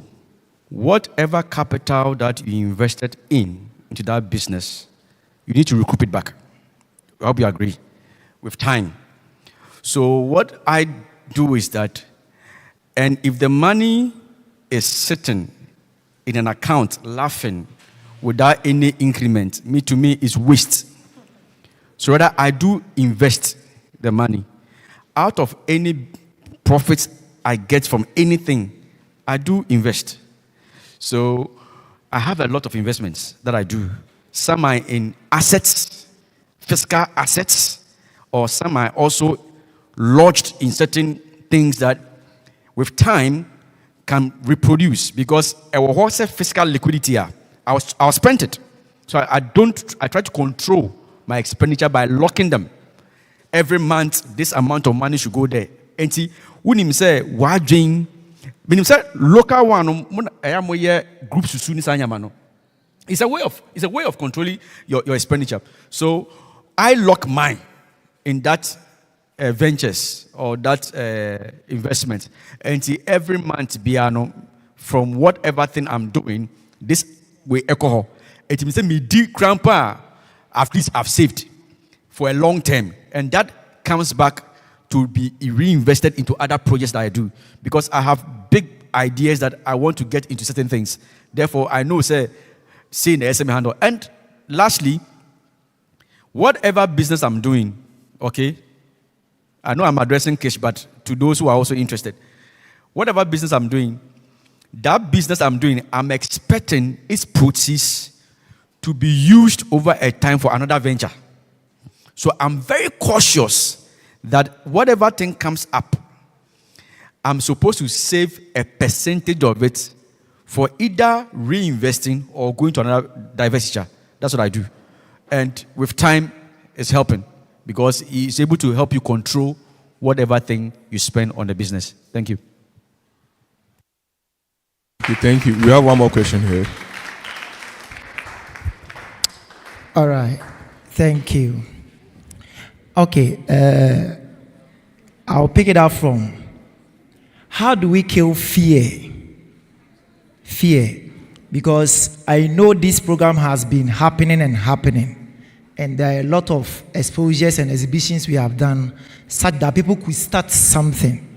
whatever capital that you invested into that business, you need to recoup it back. I hope you agree, with time. So what I do is that, and if the money is sitting in an account laughing without any increment, to me is waste. So rather I do invest the money. Out of any profits I get from anything, I do invest. So I have a lot of investments that I do. Some are in assets, fiscal assets, or some are also lodged in certain things that with time can reproduce, because our whole fiscal liquidity, I'll spend it. So I try to control my expenditure by locking them. Every month, this amount of money should go there. And see, when him say, why doing? When him say local one, groups it's a way of controlling your expenditure. So I lock mine in that ventures or that investment, and see every month, from whatever thing I'm doing, this way alcohol. It means me di grandpa, at least I've saved for a long term, and that comes back to be reinvested into other projects that I do, because I have big ideas that I want to get into certain things. Therefore, I know say in the SME handle. And lastly, whatever business I'm doing, okay, I know I'm addressing cash, but to those who are also interested, whatever business I'm doing, I'm expecting its proceeds to be used over a time for another venture. So I'm very cautious that whatever thing comes up, I'm supposed to save a percentage of it for either reinvesting or going to another divestiture. That's what I do. And with time, it's helping, because it's able to help you control whatever thing you spend on the business. Thank you. Okay, thank you. We have one more question here. All right. Thank you. Okay. I'll pick it up from, how do we kill fear? Fear. Because I know this program has been happening. And there are a lot of exposures and exhibitions we have done such that people could start something.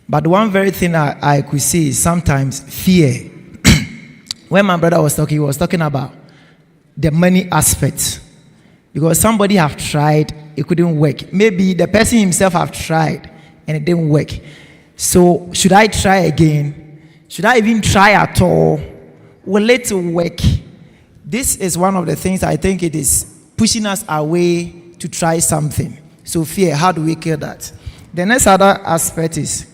But one very thing I could see is sometimes fear. When my brother was talking, he was talking about the money aspect. Because somebody have tried, it couldn't work. Maybe the person himself have tried and it didn't work. So should I try again? Should I even try at all? Will it work? This is one of the things I think it is pushing us away to try something. So fear, how do we kill that? The next other aspect is,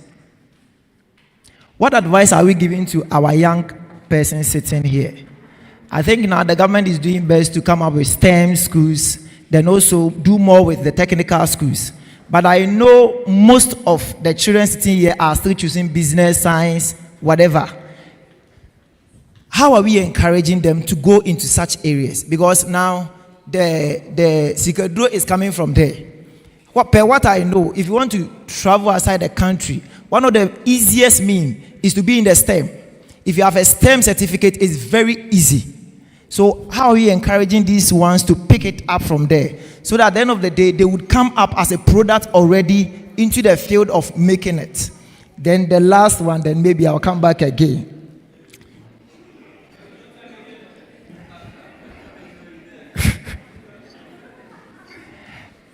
what advice are we giving to our young person sitting here? I think now the government is doing best to come up with STEM schools, then also do more with the technical schools. But I know most of the children sitting here are still choosing business, science, whatever. How are we encouraging them to go into such areas? Because now the secret door is coming from there. What I know, if you want to travel outside the country, one of the easiest means is to be in the STEM. If you have a STEM certificate, it's very easy. So how are we encouraging these ones to pick it up from there? So that at the end of the day, they would come up as a product already into the field of making it. Then the last one, then maybe I'll come back again.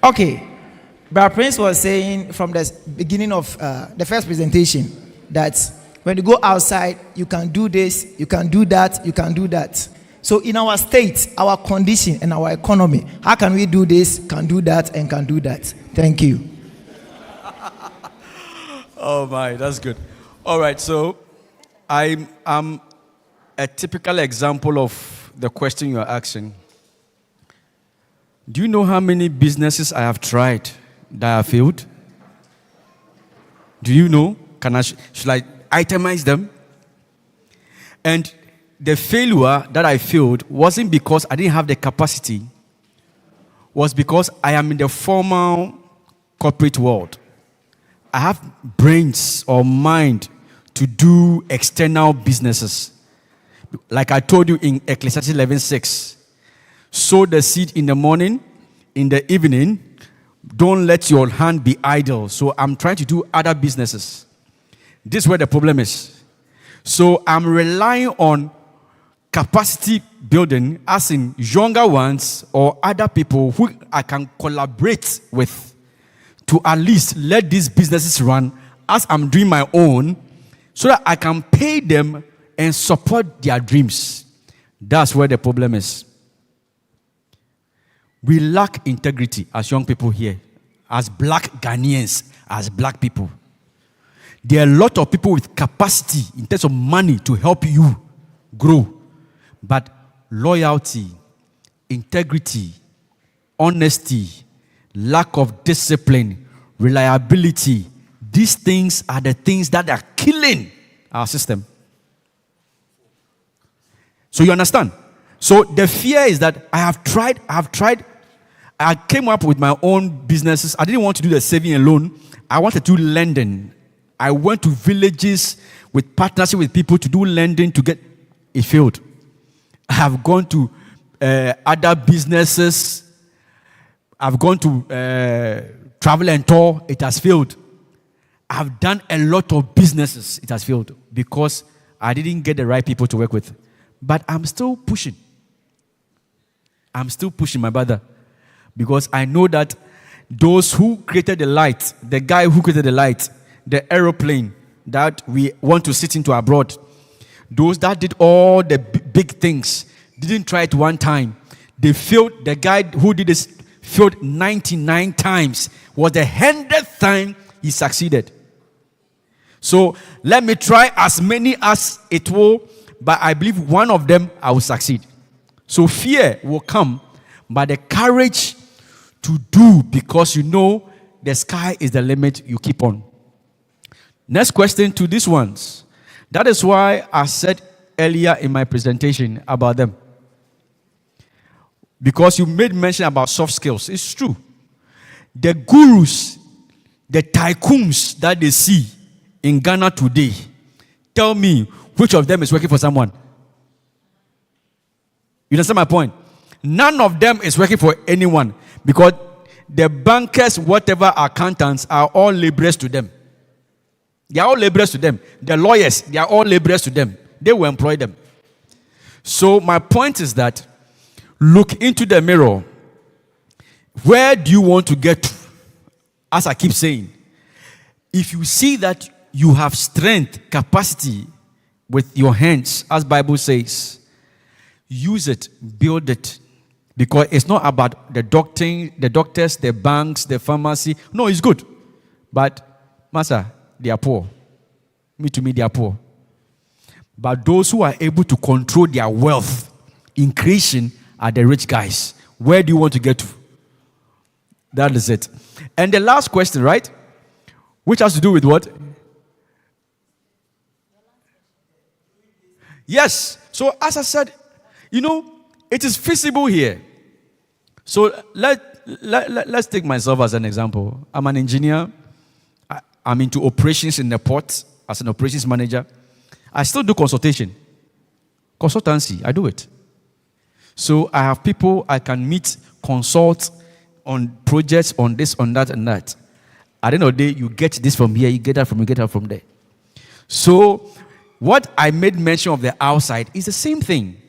Okay. Brother Prince was saying from the beginning of the first presentation that when you go outside, you can do this, you can do that, you can do that. So in our state, our condition, and our economy, how can we do this, can do that, and can do that? Thank you. Oh my, that's good. All right, so I'm a typical example of the question you're asking. Do you know how many businesses I have tried that have failed? Do you know? Should I itemize them? And the failure that I failed wasn't because I didn't have the capacity, was because I am in the formal corporate world. I have brains or mind to do external businesses. Like I told you in Ecclesiastes 11:6. Sow the seed in the morning, in the evening. Don't let your hand be idle. So I'm trying to do other businesses. This is where the problem is. So I'm relying on capacity building, as in younger ones or other people who I can collaborate with to at least let these businesses run as I'm doing my own, so that I can pay them and support their dreams. That's where the problem is. We lack integrity as young people here, as black Ghanaians, as black people. There are a lot of people with capacity in terms of money to help you grow. But loyalty, integrity, honesty, lack of discipline, reliability, these things are the things that are killing our system. So you understand? So the fear is that I have tried. I came up with my own businesses. I didn't want to do the saving alone. I wanted to do lending. I went to villages with partnership with people to do lending to get it failed. I have gone to other businesses. I've gone to travel and tour. It has failed. I've done a lot of businesses. It has failed because I didn't get the right people to work with. But I'm still pushing. I'm still pushing, my brother. Because I know that those who created the light, the guy who created the light, the aeroplane that we want to sit into abroad, those that did all the big things, didn't try it one time. They failed. The guy who did this failed 99 times. Was the 100th time he succeeded. So let me try as many as it will, but I believe one of them I will succeed. So fear will come, but the courage to do, because you know the sky is the limit, you keep on. Next question to these ones. That is why I said earlier in my presentation about them. Because you made mention about soft skills. It's true. The gurus, the tycoons that they see in Ghana today, tell me which of them is working for someone. You understand my point? None of them is working for anyone, because the bankers, whatever accountants, are all laborers to them. They are all laborers to them. The lawyers, they are all laborers to them. They will employ them. So my point is that look into the mirror. Where do you want to get to? As I keep saying, if you see that you have strength, capacity with your hands, as Bible says, use it, build it. Because it's not about the doctors, the banks, the pharmacy. No, it's good. But, Master, they are poor. To me, they are poor. But those who are able to control their wealth in creation are the rich guys. Where do you want to get to? That is it. And the last question, right? Which has to do with what? Yes. So as I said, it is feasible here. So let's take myself as an example. I'm an engineer. I'm into operations in the port as an operations manager. I still do consultancy. I do it. So I have people I can meet, consult on projects, on this, on that, and that. At the end of the day, you get this from here, you get that from there. So what I made mention of the outside is the same thing.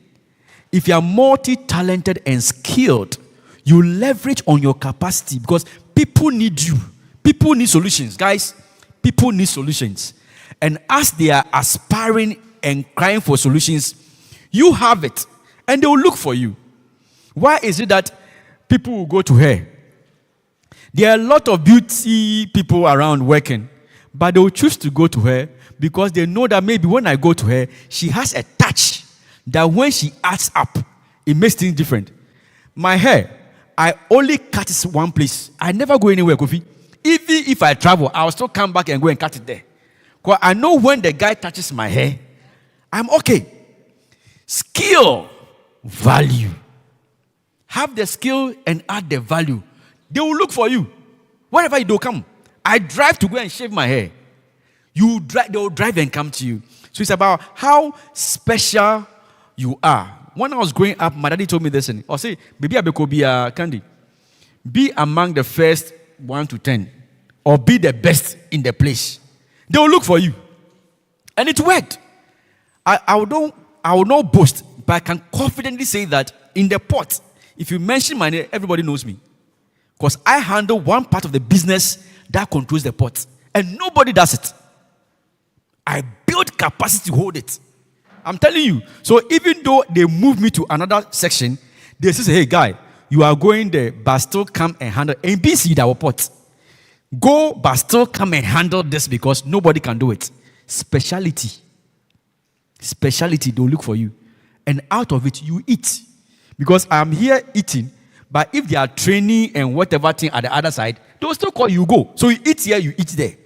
If you are multi-talented and skilled, you leverage on your capacity because people need you. People need solutions. Guys, people need solutions. And as they are aspiring and crying for solutions, you have it. And they will look for you. Why is it that people will go to her? There are a lot of beauty people around working, but they will choose to go to her because they know that maybe when I go to her, she has a touch that when she adds up, it makes things different. My hair, I only cut it one place. I never go anywhere, Kofi. Even if I travel, I'll still come back and go and cut it there. Because I know when the guy touches my hair, I'm okay. Skill, value. Have the skill and add the value. They will look for you. Wherever you do come. I drive to go and shave my hair. They will drive and come to you. So it's about how special you are. When I was growing up, my daddy told me this. I'll say, baby, I Candy. Be among the first 1 to 10. Or be the best in the place. They will look for you. And it worked. I will not boast, but I can confidently say that in the port, if you mention my name, everybody knows me. Because I handle one part of the business that controls the port. And nobody does it. I build capacity to hold it. I'm telling you. So even though they move me to another section, they say, hey, guy, you are going there, but still come and handle NBC that port. Go, but still come and handle this because nobody can do it. Speciality, they'll look for you. And out of it, you eat. Because I'm here eating, but if they are training and whatever thing at the other side, they'll still call you, go. So you eat here, you eat there.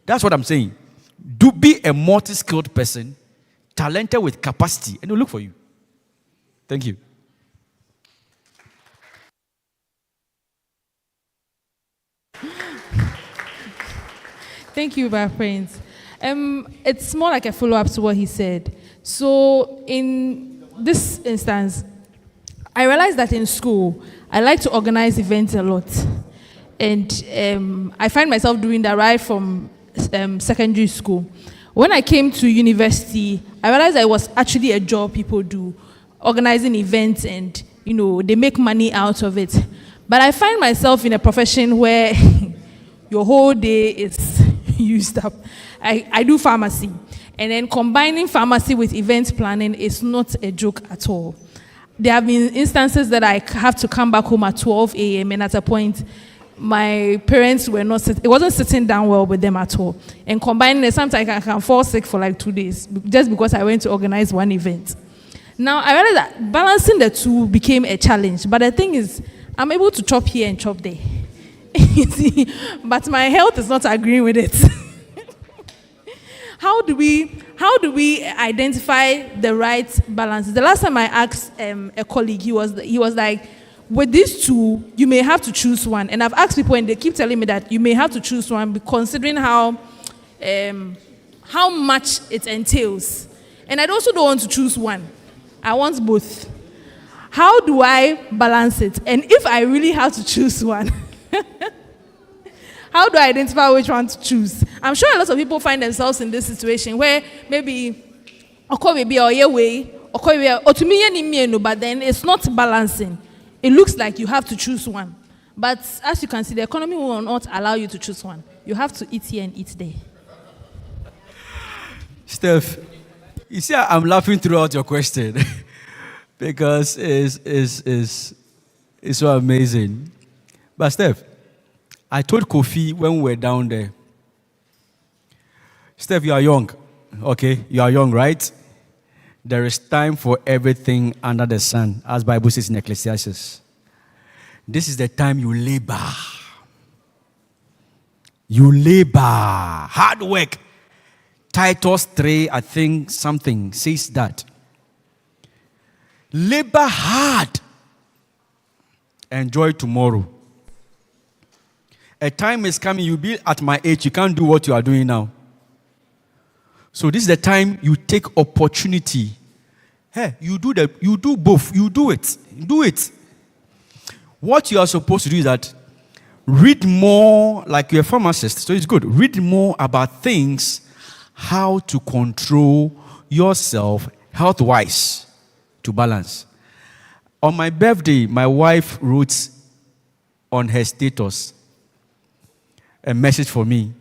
That's what I'm saying. Do be a multi-skilled person, talented with capacity, and they'll look for you. Thank you. Thank you, my friends. It's more like a follow-up to what he said. So in this instance, I realized that in school, I like to organize events a lot. And I find myself doing that right from secondary school. When I came to university, I realized that it was actually a job people do, organizing events and, they make money out of it. But I find myself in a profession where your whole day is used up. I do pharmacy. And then combining pharmacy with event planning is not a joke at all. There have been instances that I have to come back home at 12 a.m. and at a point, my parents were not, it wasn't sitting down well with them at all. And combining it, sometimes I can fall sick for like 2 days just because I went to organize one event. Now, I realized that balancing the two became a challenge. But the thing is, I'm able to chop here and chop there. You see, but my health is not agreeing with it. How do we identify the right balance? The last time I asked a colleague, he was like, with these two, you may have to choose one. And I've asked people, and they keep telling me that you may have to choose one, considering how much it entails. And I also don't want to choose one. I want both. How do I balance it? And if I really have to choose one, how do I identify which one to choose? I'm sure a lot of people find themselves in this situation where maybe but then it's not balancing. It looks like you have to choose one. But as you can see, the economy will not allow you to choose one. You have to eat here and eat there. Steph, you see, I'm laughing throughout your question because it's so amazing. But Steph, I told Kofi when we were down there, Steph, you are young. Okay, you are young, right? There is time for everything under the sun, as Bible says in Ecclesiastes. This is the time you labor. You labor, hard work. Titus 3, I think something says that. Labor hard. Enjoy tomorrow. A time is coming, you'll be at my age, you can't do what you are doing now. So this is the time you take opportunity. Hey, you do both. You do it. Do it. What you are supposed to do is that read more, like you're a pharmacist, so it's good. Read more about things, how to control yourself health-wise to balance. On my birthday, my wife wrote on her status a message for me.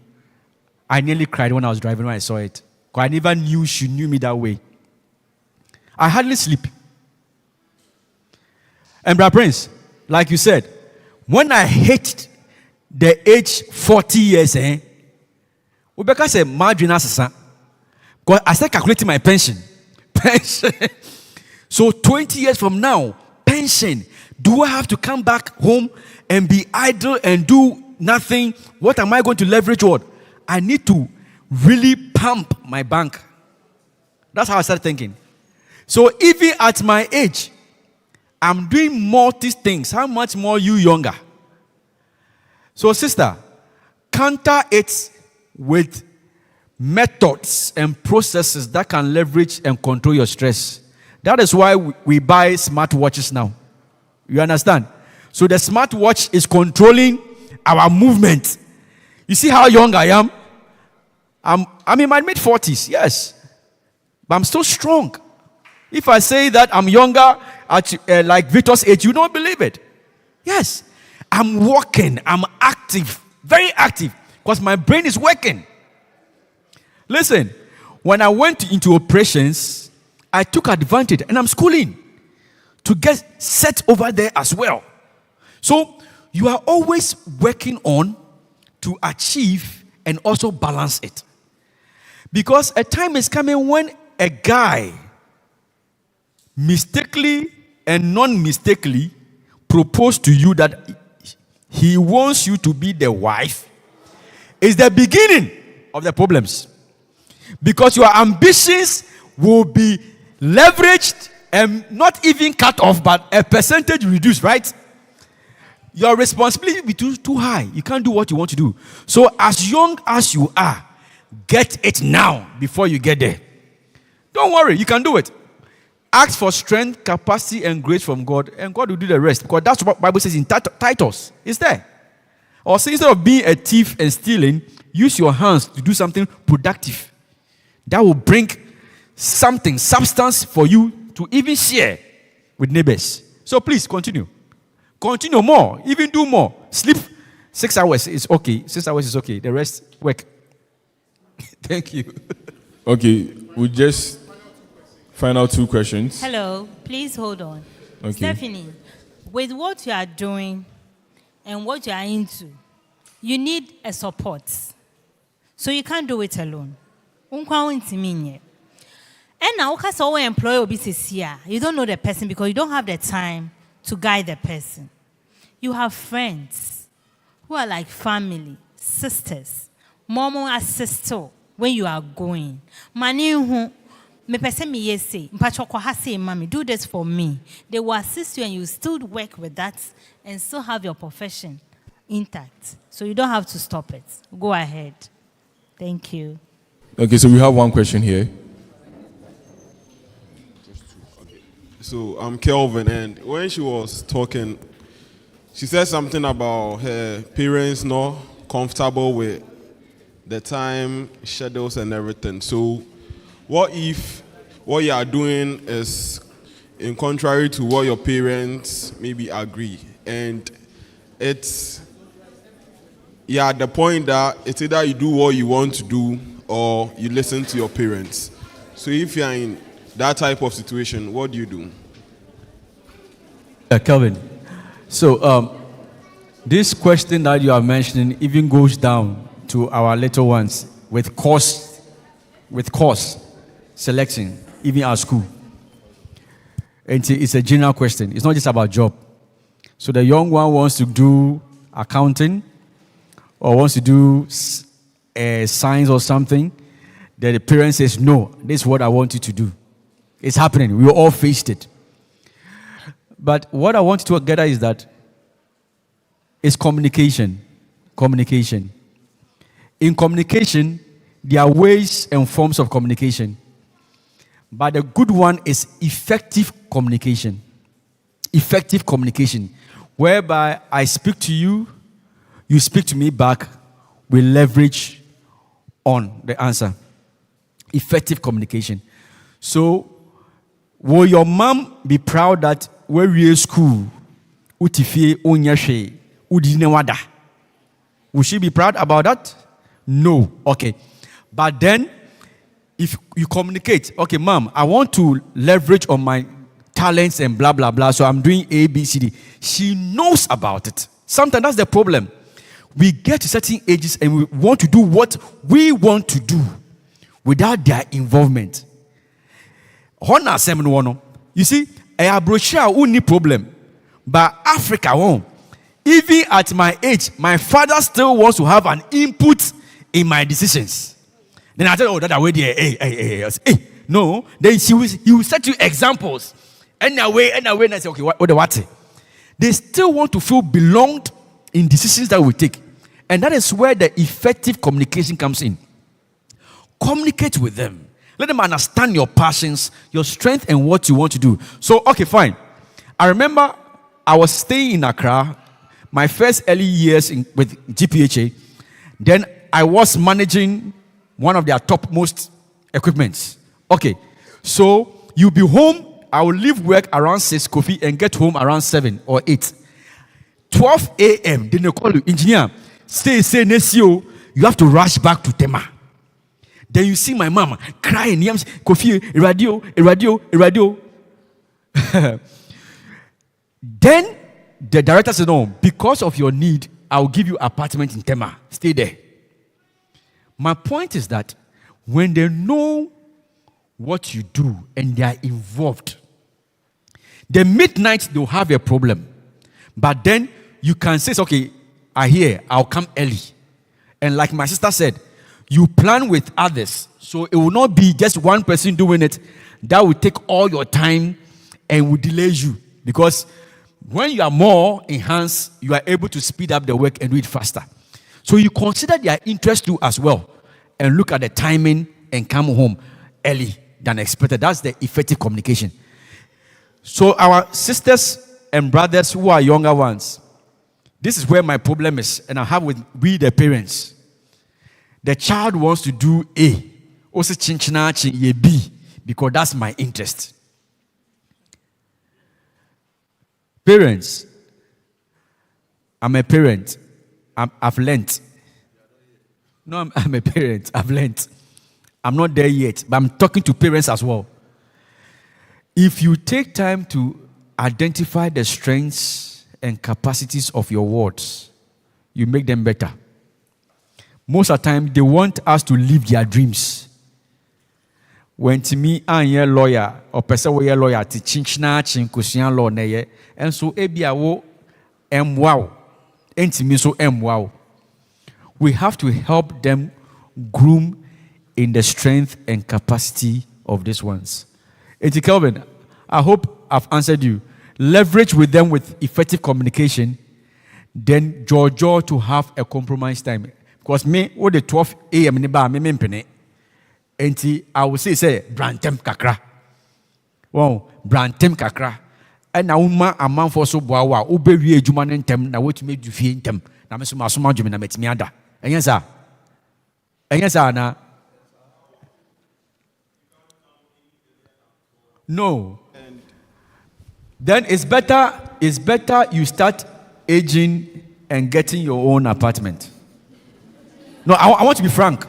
I nearly cried when I was driving when I saw it. Because I never knew she knew me that way. I hardly sleep. And Brother Prince, like you said, when I hit the age 40 years, Rebecca said, because I started calculating my pension. So 20 years from now, pension. Do I have to come back home and be idle and do nothing? What am I going to leverage on? I need to really pump my bank. That's how I started thinking. So even at my age, I'm doing multi things. How much more you younger? So sister, counter it with methods and processes that can leverage and control your stress. That is why we buy smartwatches now. You understand? So the smartwatch is controlling our movement. You see how young I am? I'm in my mid-40s, yes. But I'm still strong. If I say that I'm younger at like Victor's age, you don't believe it. Yes. I'm working. I'm active. Very active. Because my brain is working. Listen, when I went into operations, I took advantage, and I'm schooling to get set over there as well. So you are always working on to achieve and also balance it. Because a time is coming when a guy mistakenly and non-mistakenly propose to you that he wants you to be the wife. Is the beginning of the problems. Because your ambitions will be leveraged and not even cut off, but a percentage reduced, right? Your responsibility will be too high. You can't do what you want to do. So as young as you are, get it now before you get there. Don't worry, you can do it. Ask for strength, capacity, and grace from God, and God will do the rest. Because that's what the Bible says in Titus. It's there. Or say instead of being a thief and stealing, use your hands to do something productive. That will bring something, substance for you to even share with neighbors. So please continue. Continue more. Even do more. Sleep 6 hours is okay. 6 hours is okay. The rest, work. Thank you. Okay, we just final 2 questions. Hello, please hold on. Okay. Stephanie, with what you are doing and what you are into, you need a support. So you can't do it alone. And now, because our employer will be here, you don't know the person because you don't have the time to guide the person. You have friends who are like family, sisters. Mom will assist you when you are going. Mani who me person me yes say, mpachoko ha say, mommy, do this for me. They will assist you and you still work with that and still have your profession intact. So you don't have to stop it. Go ahead. Thank you. Okay, so we have one question here. So I'm Kelvin, and when she was talking, she said something about her parents not comfortable with the time schedules and everything. So what if what you are doing is in contrary to what your parents maybe agree, and it's at the point that it's either you do what you want to do or you listen to your parents. So if you're in that type of situation, what do you do? Kelvin, so this question that you are mentioning even goes down to our little ones with course selection, even our school. And it's a general question. It's not just about job. So the young one wants to do accounting, or wants to do science or something, then the parent says, no, this is what I want you to do. It's happening. We all faced it. But what I want you to gather is that it's communication. Communication. In communication, there are ways and forms of communication. But the good one is effective communication. Effective communication. Whereby I speak to you, you speak to me back, we leverage on the answer. Effective communication. So, will your mom be proud that when we are school, utifie onyashe, udinewada? Will she be proud about that? No. Okay. But then, if you communicate, okay, mom, I want to leverage on my talents and blah, blah, blah, so I'm doing A, B, C, D. She knows about it. Sometimes that's the problem. We get to certain ages and we want to do what we want to do without their involvement. You see, a brochure only problem. But Africa won't. Even at my age, my father still wants to have an input in my decisions. Then I tell you, oh, that way there, hey. No, then he will set you examples. And I say, okay, what? They still want to feel belonged in decisions that we take. And that is where the effective communication comes in. Communicate with them. Let them understand your passions, your strength, and what you want to do. So, okay, fine. I remember I was staying in Accra, my first early years with GPHA. Then I was managing one of their topmost equipments. Okay, so you'll be home. I will leave work around 6 coffee and get home around 7 or 8. 12 a.m. Then they call you, engineer. Say, Nesio, you have to rush back to Tema. Then you see my mama crying. Coffee, radio. Then the director said, no, because of your need, I'll give you apartment in Tema. Stay there. My point is that when they know what you do and they are involved, the midnight they'll have a problem. But then you can say, okay, I hear, I'll come early. And like my sister said, you plan with others. So it will not be just one person doing it. That will take all your time and will delay you. Because when you are more enhanced, you are able to speed up the work and do it faster. So you consider their interest too as well. And look at the timing and come home early than expected. That's the effective communication. So our sisters and brothers who are younger ones, this is where my problem is. And I have with we the parents. The child wants to do A. Also chinchina B. Because that's my interest. Parents, I'm a parent. I've learnt. No, I'm a parent. I've learnt. I'm not there yet, but I'm talking to parents as well. If you take time to identify the strengths and capacities of your wards, you make them better. Most of the time, they want us to live their dreams. When to me, I'm a lawyer, or person who a lawyer, to chinchina chinkusian law neye, and so ebiawo wow, and to me so wow. We have to help them groom in the strength and capacity of these ones. Eti Kelvin, I hope I've answered you. Leverage with them with effective communication, then Jojo to have a compromise time. Because me, what the 12 a.m. in the bar, me pene. Enti, I will say, Brantem kakra. Wow, Brantem kakra. And now, a man for so boa, Ubery, Juman and Tem, now what you made you feel them. Now, Mr. Masuma Jumina met me under. And yes, sir. And yes, sir. Now, no. Then it's better you start aging and getting your own apartment. No, I want to be frank.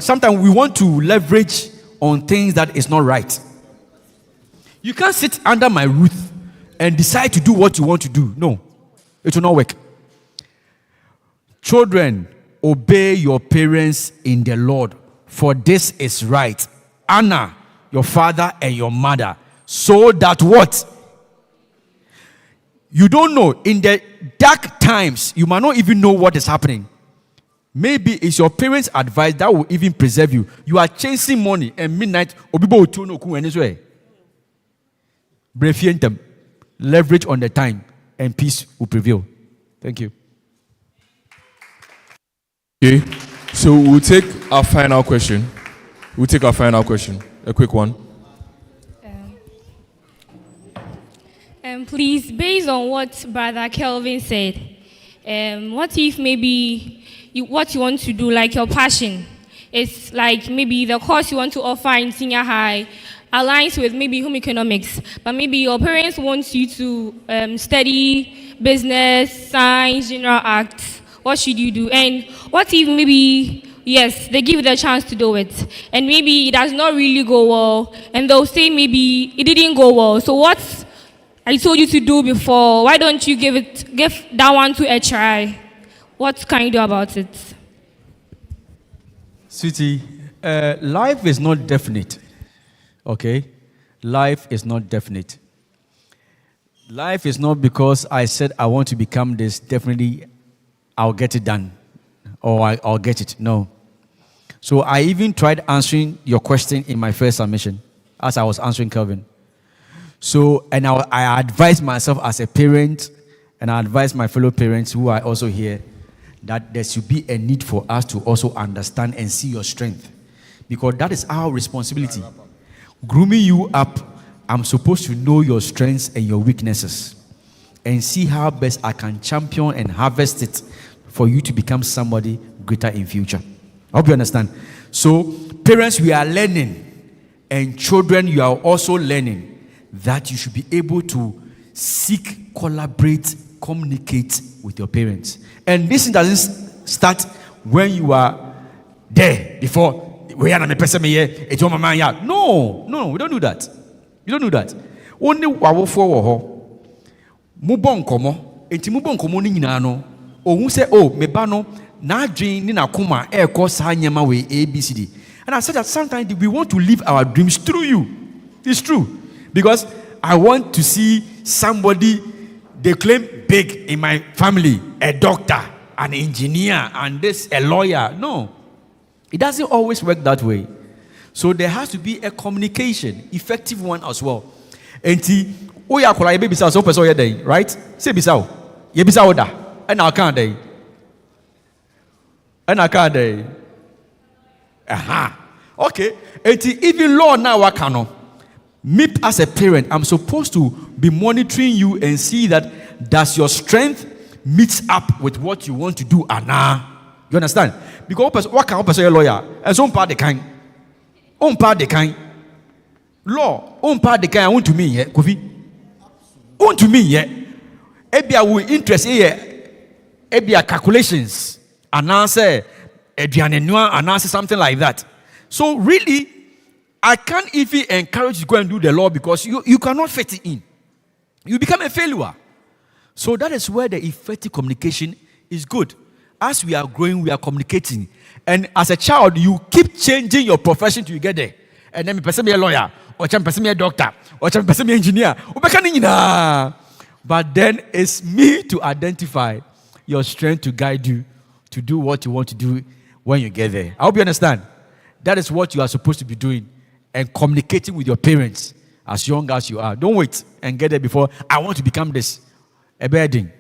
Sometimes we want to leverage on things that is not right. You can't sit under my roof and decide to do what you want to do. No, it will not work. Children, obey your parents in the Lord, for this is right. Honor your father and your mother, so that what? You don't know. In the dark times, you might not even know what is happening. Maybe it's your parents' advice that will even preserve you. You are chasing money and midnight. Leverage on the time and peace will prevail. Thank you. Okay, so we'll take our final question. A quick one. Please, based on what Brother Kelvin said, what if maybe what you want to do, like your passion, it's like maybe the course you want to offer in senior high aligns with maybe home economics, but maybe your parents want you to study business, science, general arts. What should you do? And what if maybe, yes, they give you the chance to do it, and maybe it does not really go well, and they'll say maybe it didn't go well. So what I told you to do before, why don't you give that one to a try? What can you do about it? Sweetie, life is not definite. Okay? Life is not definite. Life is not because I said I want to become this, definitely I'll get it done. Or I'll get it. No. So I even tried answering your question in my first submission as I was answering Kelvin. So, and I advise myself as a parent, and I advise my fellow parents who are also here, that there should be a need for us to also understand and see your strength. Because that is our responsibility. Grooming you up, I'm supposed to know your strengths and your weaknesses and see how best I can champion and harvest it for you to become somebody greater in future. I hope you understand. So, parents, we are learning, and children, you are also learning that you should be able to seek, collaborate, communicate with your parents. And this doesn't start when you are there before. No, we don't do that. You don't do that. Only wawofo mubon komo. Enti mubon komo ni nyina no. Ohun say, oh, mebano na dream ni na kuma eko sa nyama we ABCD. And I said that sometimes we want to live our dreams through you. It's true. Because I want to see somebody, they claim big in my family, a doctor, an engineer, and this, a lawyer. No. It doesn't always work that way. So there has to be a communication, effective one as well. And oya kola yebe bisa so person yede, right? Say bisa o. Ye bisa oda. And I can't dey. Aha. Okay. And even law now wakano. Me as a parent, I'm supposed to be monitoring you and see that does your strength meets up with what you want to do, Anna. You understand? Because what can a lawyer? And some part the kind. Law, part the kind I want to me, yeah, Kofi. Want to me, yeah. Ebia will interest ebia calculations. And answer and answer something like that. So really, I can't even encourage you to go and do the law because you cannot fit it in. You become a failure. So that is where the effective communication is good. As we are growing, we are communicating. And as a child, you keep changing your profession till you get there. And then, person be a lawyer, or person be a doctor, or person be an engineer. But then it's me to identify your strength to guide you to do what you want to do when you get there. I hope you understand. That is what you are supposed to be doing. And communicating with your parents as young as you are. Don't wait and get there before I want to become this. A burden.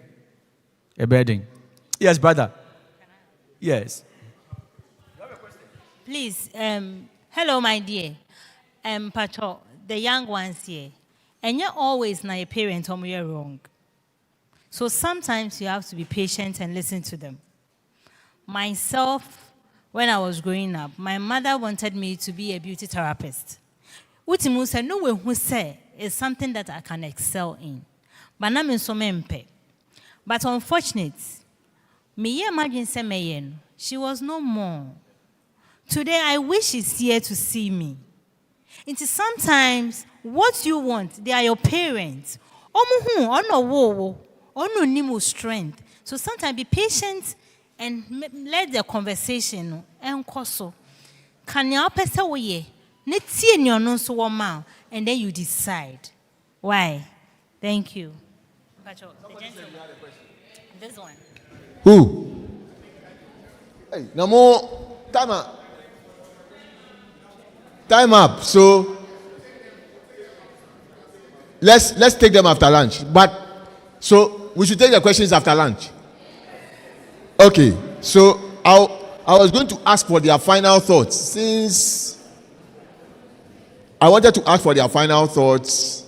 Yes, brother. Yes. Please, hello, my dear. Pato, the young ones here. And you're always not a parent when you're wrong. So sometimes you have to be patient and listen to them. Myself, when I was growing up, my mother wanted me to be a beauty therapist. Utimu said, no one who say is something that I can excel in. But I'm in so mempe. But unfortunately, me imagine Semeyen, she was no more. Today, I wish she's here to see me. It's sometimes what you want, they are your parents. No strength. So sometimes be patient and let the conversation and can you person way in your nose and then you decide. Why? Thank you. Pacho, the gentleman. This one. Who? Hey, no more. Time up. Time up. So let's take them after lunch. But so we should take the questions after lunch. Okay. So I was going to ask for their final thoughts. Since I wanted to ask for their final thoughts,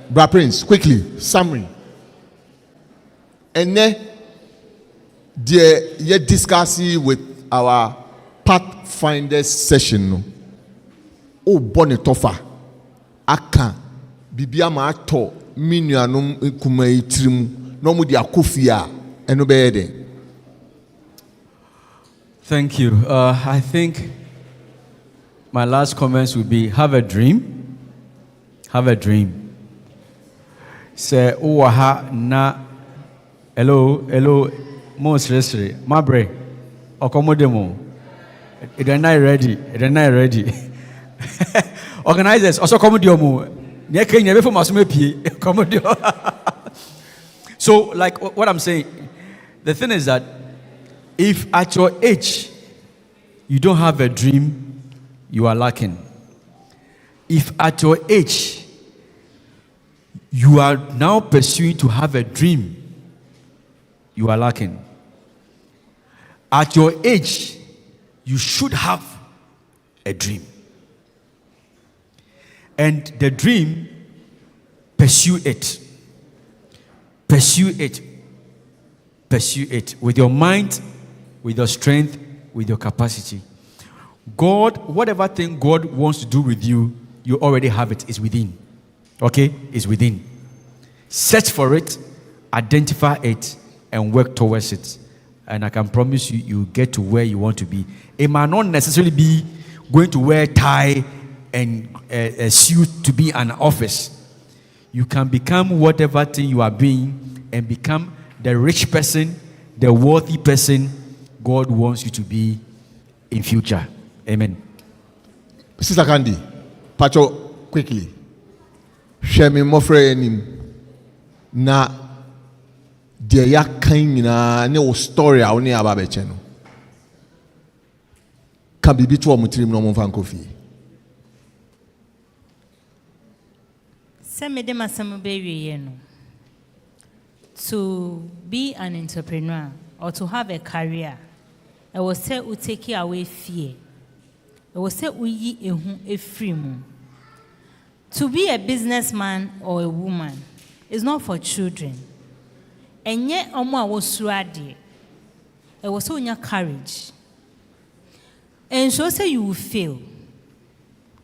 Bra Prince, quickly summary. And then you discussing with our Pathfinders session. Oh, bonetofa. Aka bibia ma ato minuanum kuma itrim no mu dia kofia eno beyede. Thank you. I think my last comments would be have a dream. Have a dream. Say uwaha na hello most restri mabre okomodemo. It are not ready. Organizers also come to mu. So, like what I'm saying, the thing is that if at your age you don't have a dream, you are lacking. If at your age you are now pursuing to have a dream, you are lacking. At your age, you should have a dream. And the dream, pursue it. Pursue it. Pursue it with your mind, with your strength, with your capacity. God, whatever thing God wants to do with you, you already have it. It's within. Okay? It's within. Search for it, identify it, and work towards it. And I can promise you, you get to where you want to be. It might not necessarily be going to wear tie and a suit to be an office. You can become whatever thing you are being and become the rich person, the worthy person God wants you to be in future. Amen. Sister Candy, Pacho, quickly. Share me more friend na dia ya kan na ne o story a oni aba be che no. Ka bibi to omutrim no mo fan kofi. To be an entrepreneur or to have a career, I will say we take away fear. I will say we yi a free moon. To be a businessman or a woman is not for children. And yet, Omo was ready. I was so in your courage. And so say you will fail.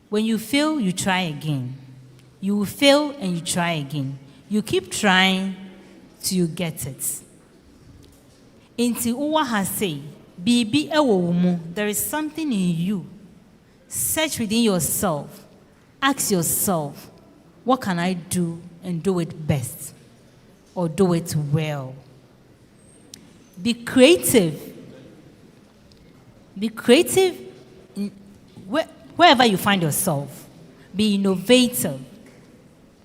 When you fail, you try again. You will fail and you try again. You keep trying till you get it. Inti uwa has say, Bibi ewo there is something in you. Search within yourself. Ask yourself, what can I do and do it best? Or do it well? Be creative. Be creative wherever you find yourself. Be innovative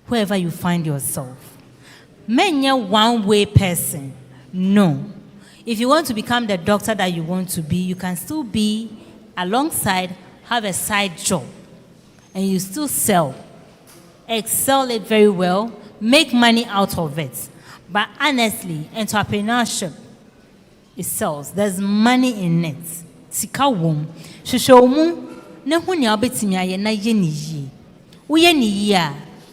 wherever you find yourself. Many one-way person. No. If you want to become the doctor that you want to be, you can still be alongside, have a side job, and you still sell. Excel it very well, make money out of it. But honestly, entrepreneurship, it sells. There's money in it. Sika wom. Shoshomu, ne huni abetimi aye na ye ni yi. Uye ni yi,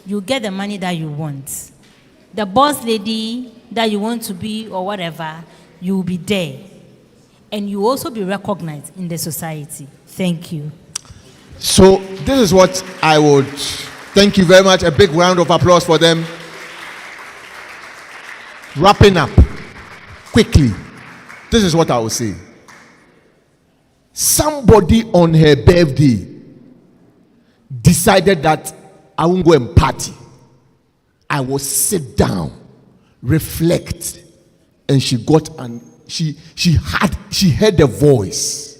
you get the money that you want. The boss lady that you want to be or whatever, you will be there. And you will also be recognized in the society. Thank you. So this is what I would thank you very much. A big round of applause for them. Wrapping up quickly. This is what I will say. Somebody on her birthday decided that I won't go and party. I will sit down, reflect, and she got and she heard the voice.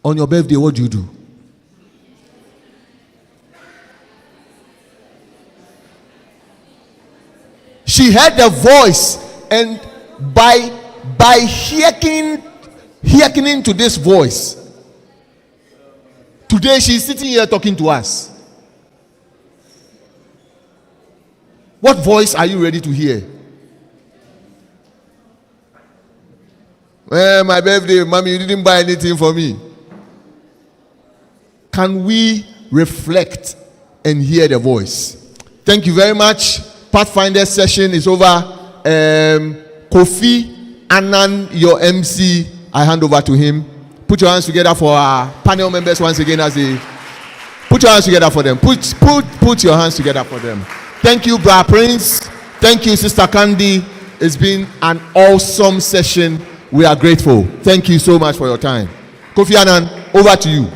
On your birthday, what do you do? She heard the voice, and by hearkening to this voice, today she's sitting here talking to us. What voice are you ready to hear? My birthday, mommy, you didn't buy anything for me. Can we reflect and hear the voice? Thank you very much. Pathfinder session is over. Kofi Annan, your MC, I hand over to him. Put your hands together for our panel members once again as they put your hands together for them. Put your hands together for them. Thank you, Brother Prince. Thank you, Sister Candy. It's been an awesome session. We are grateful. Thank you so much for your time. Kofi Annan, over to you.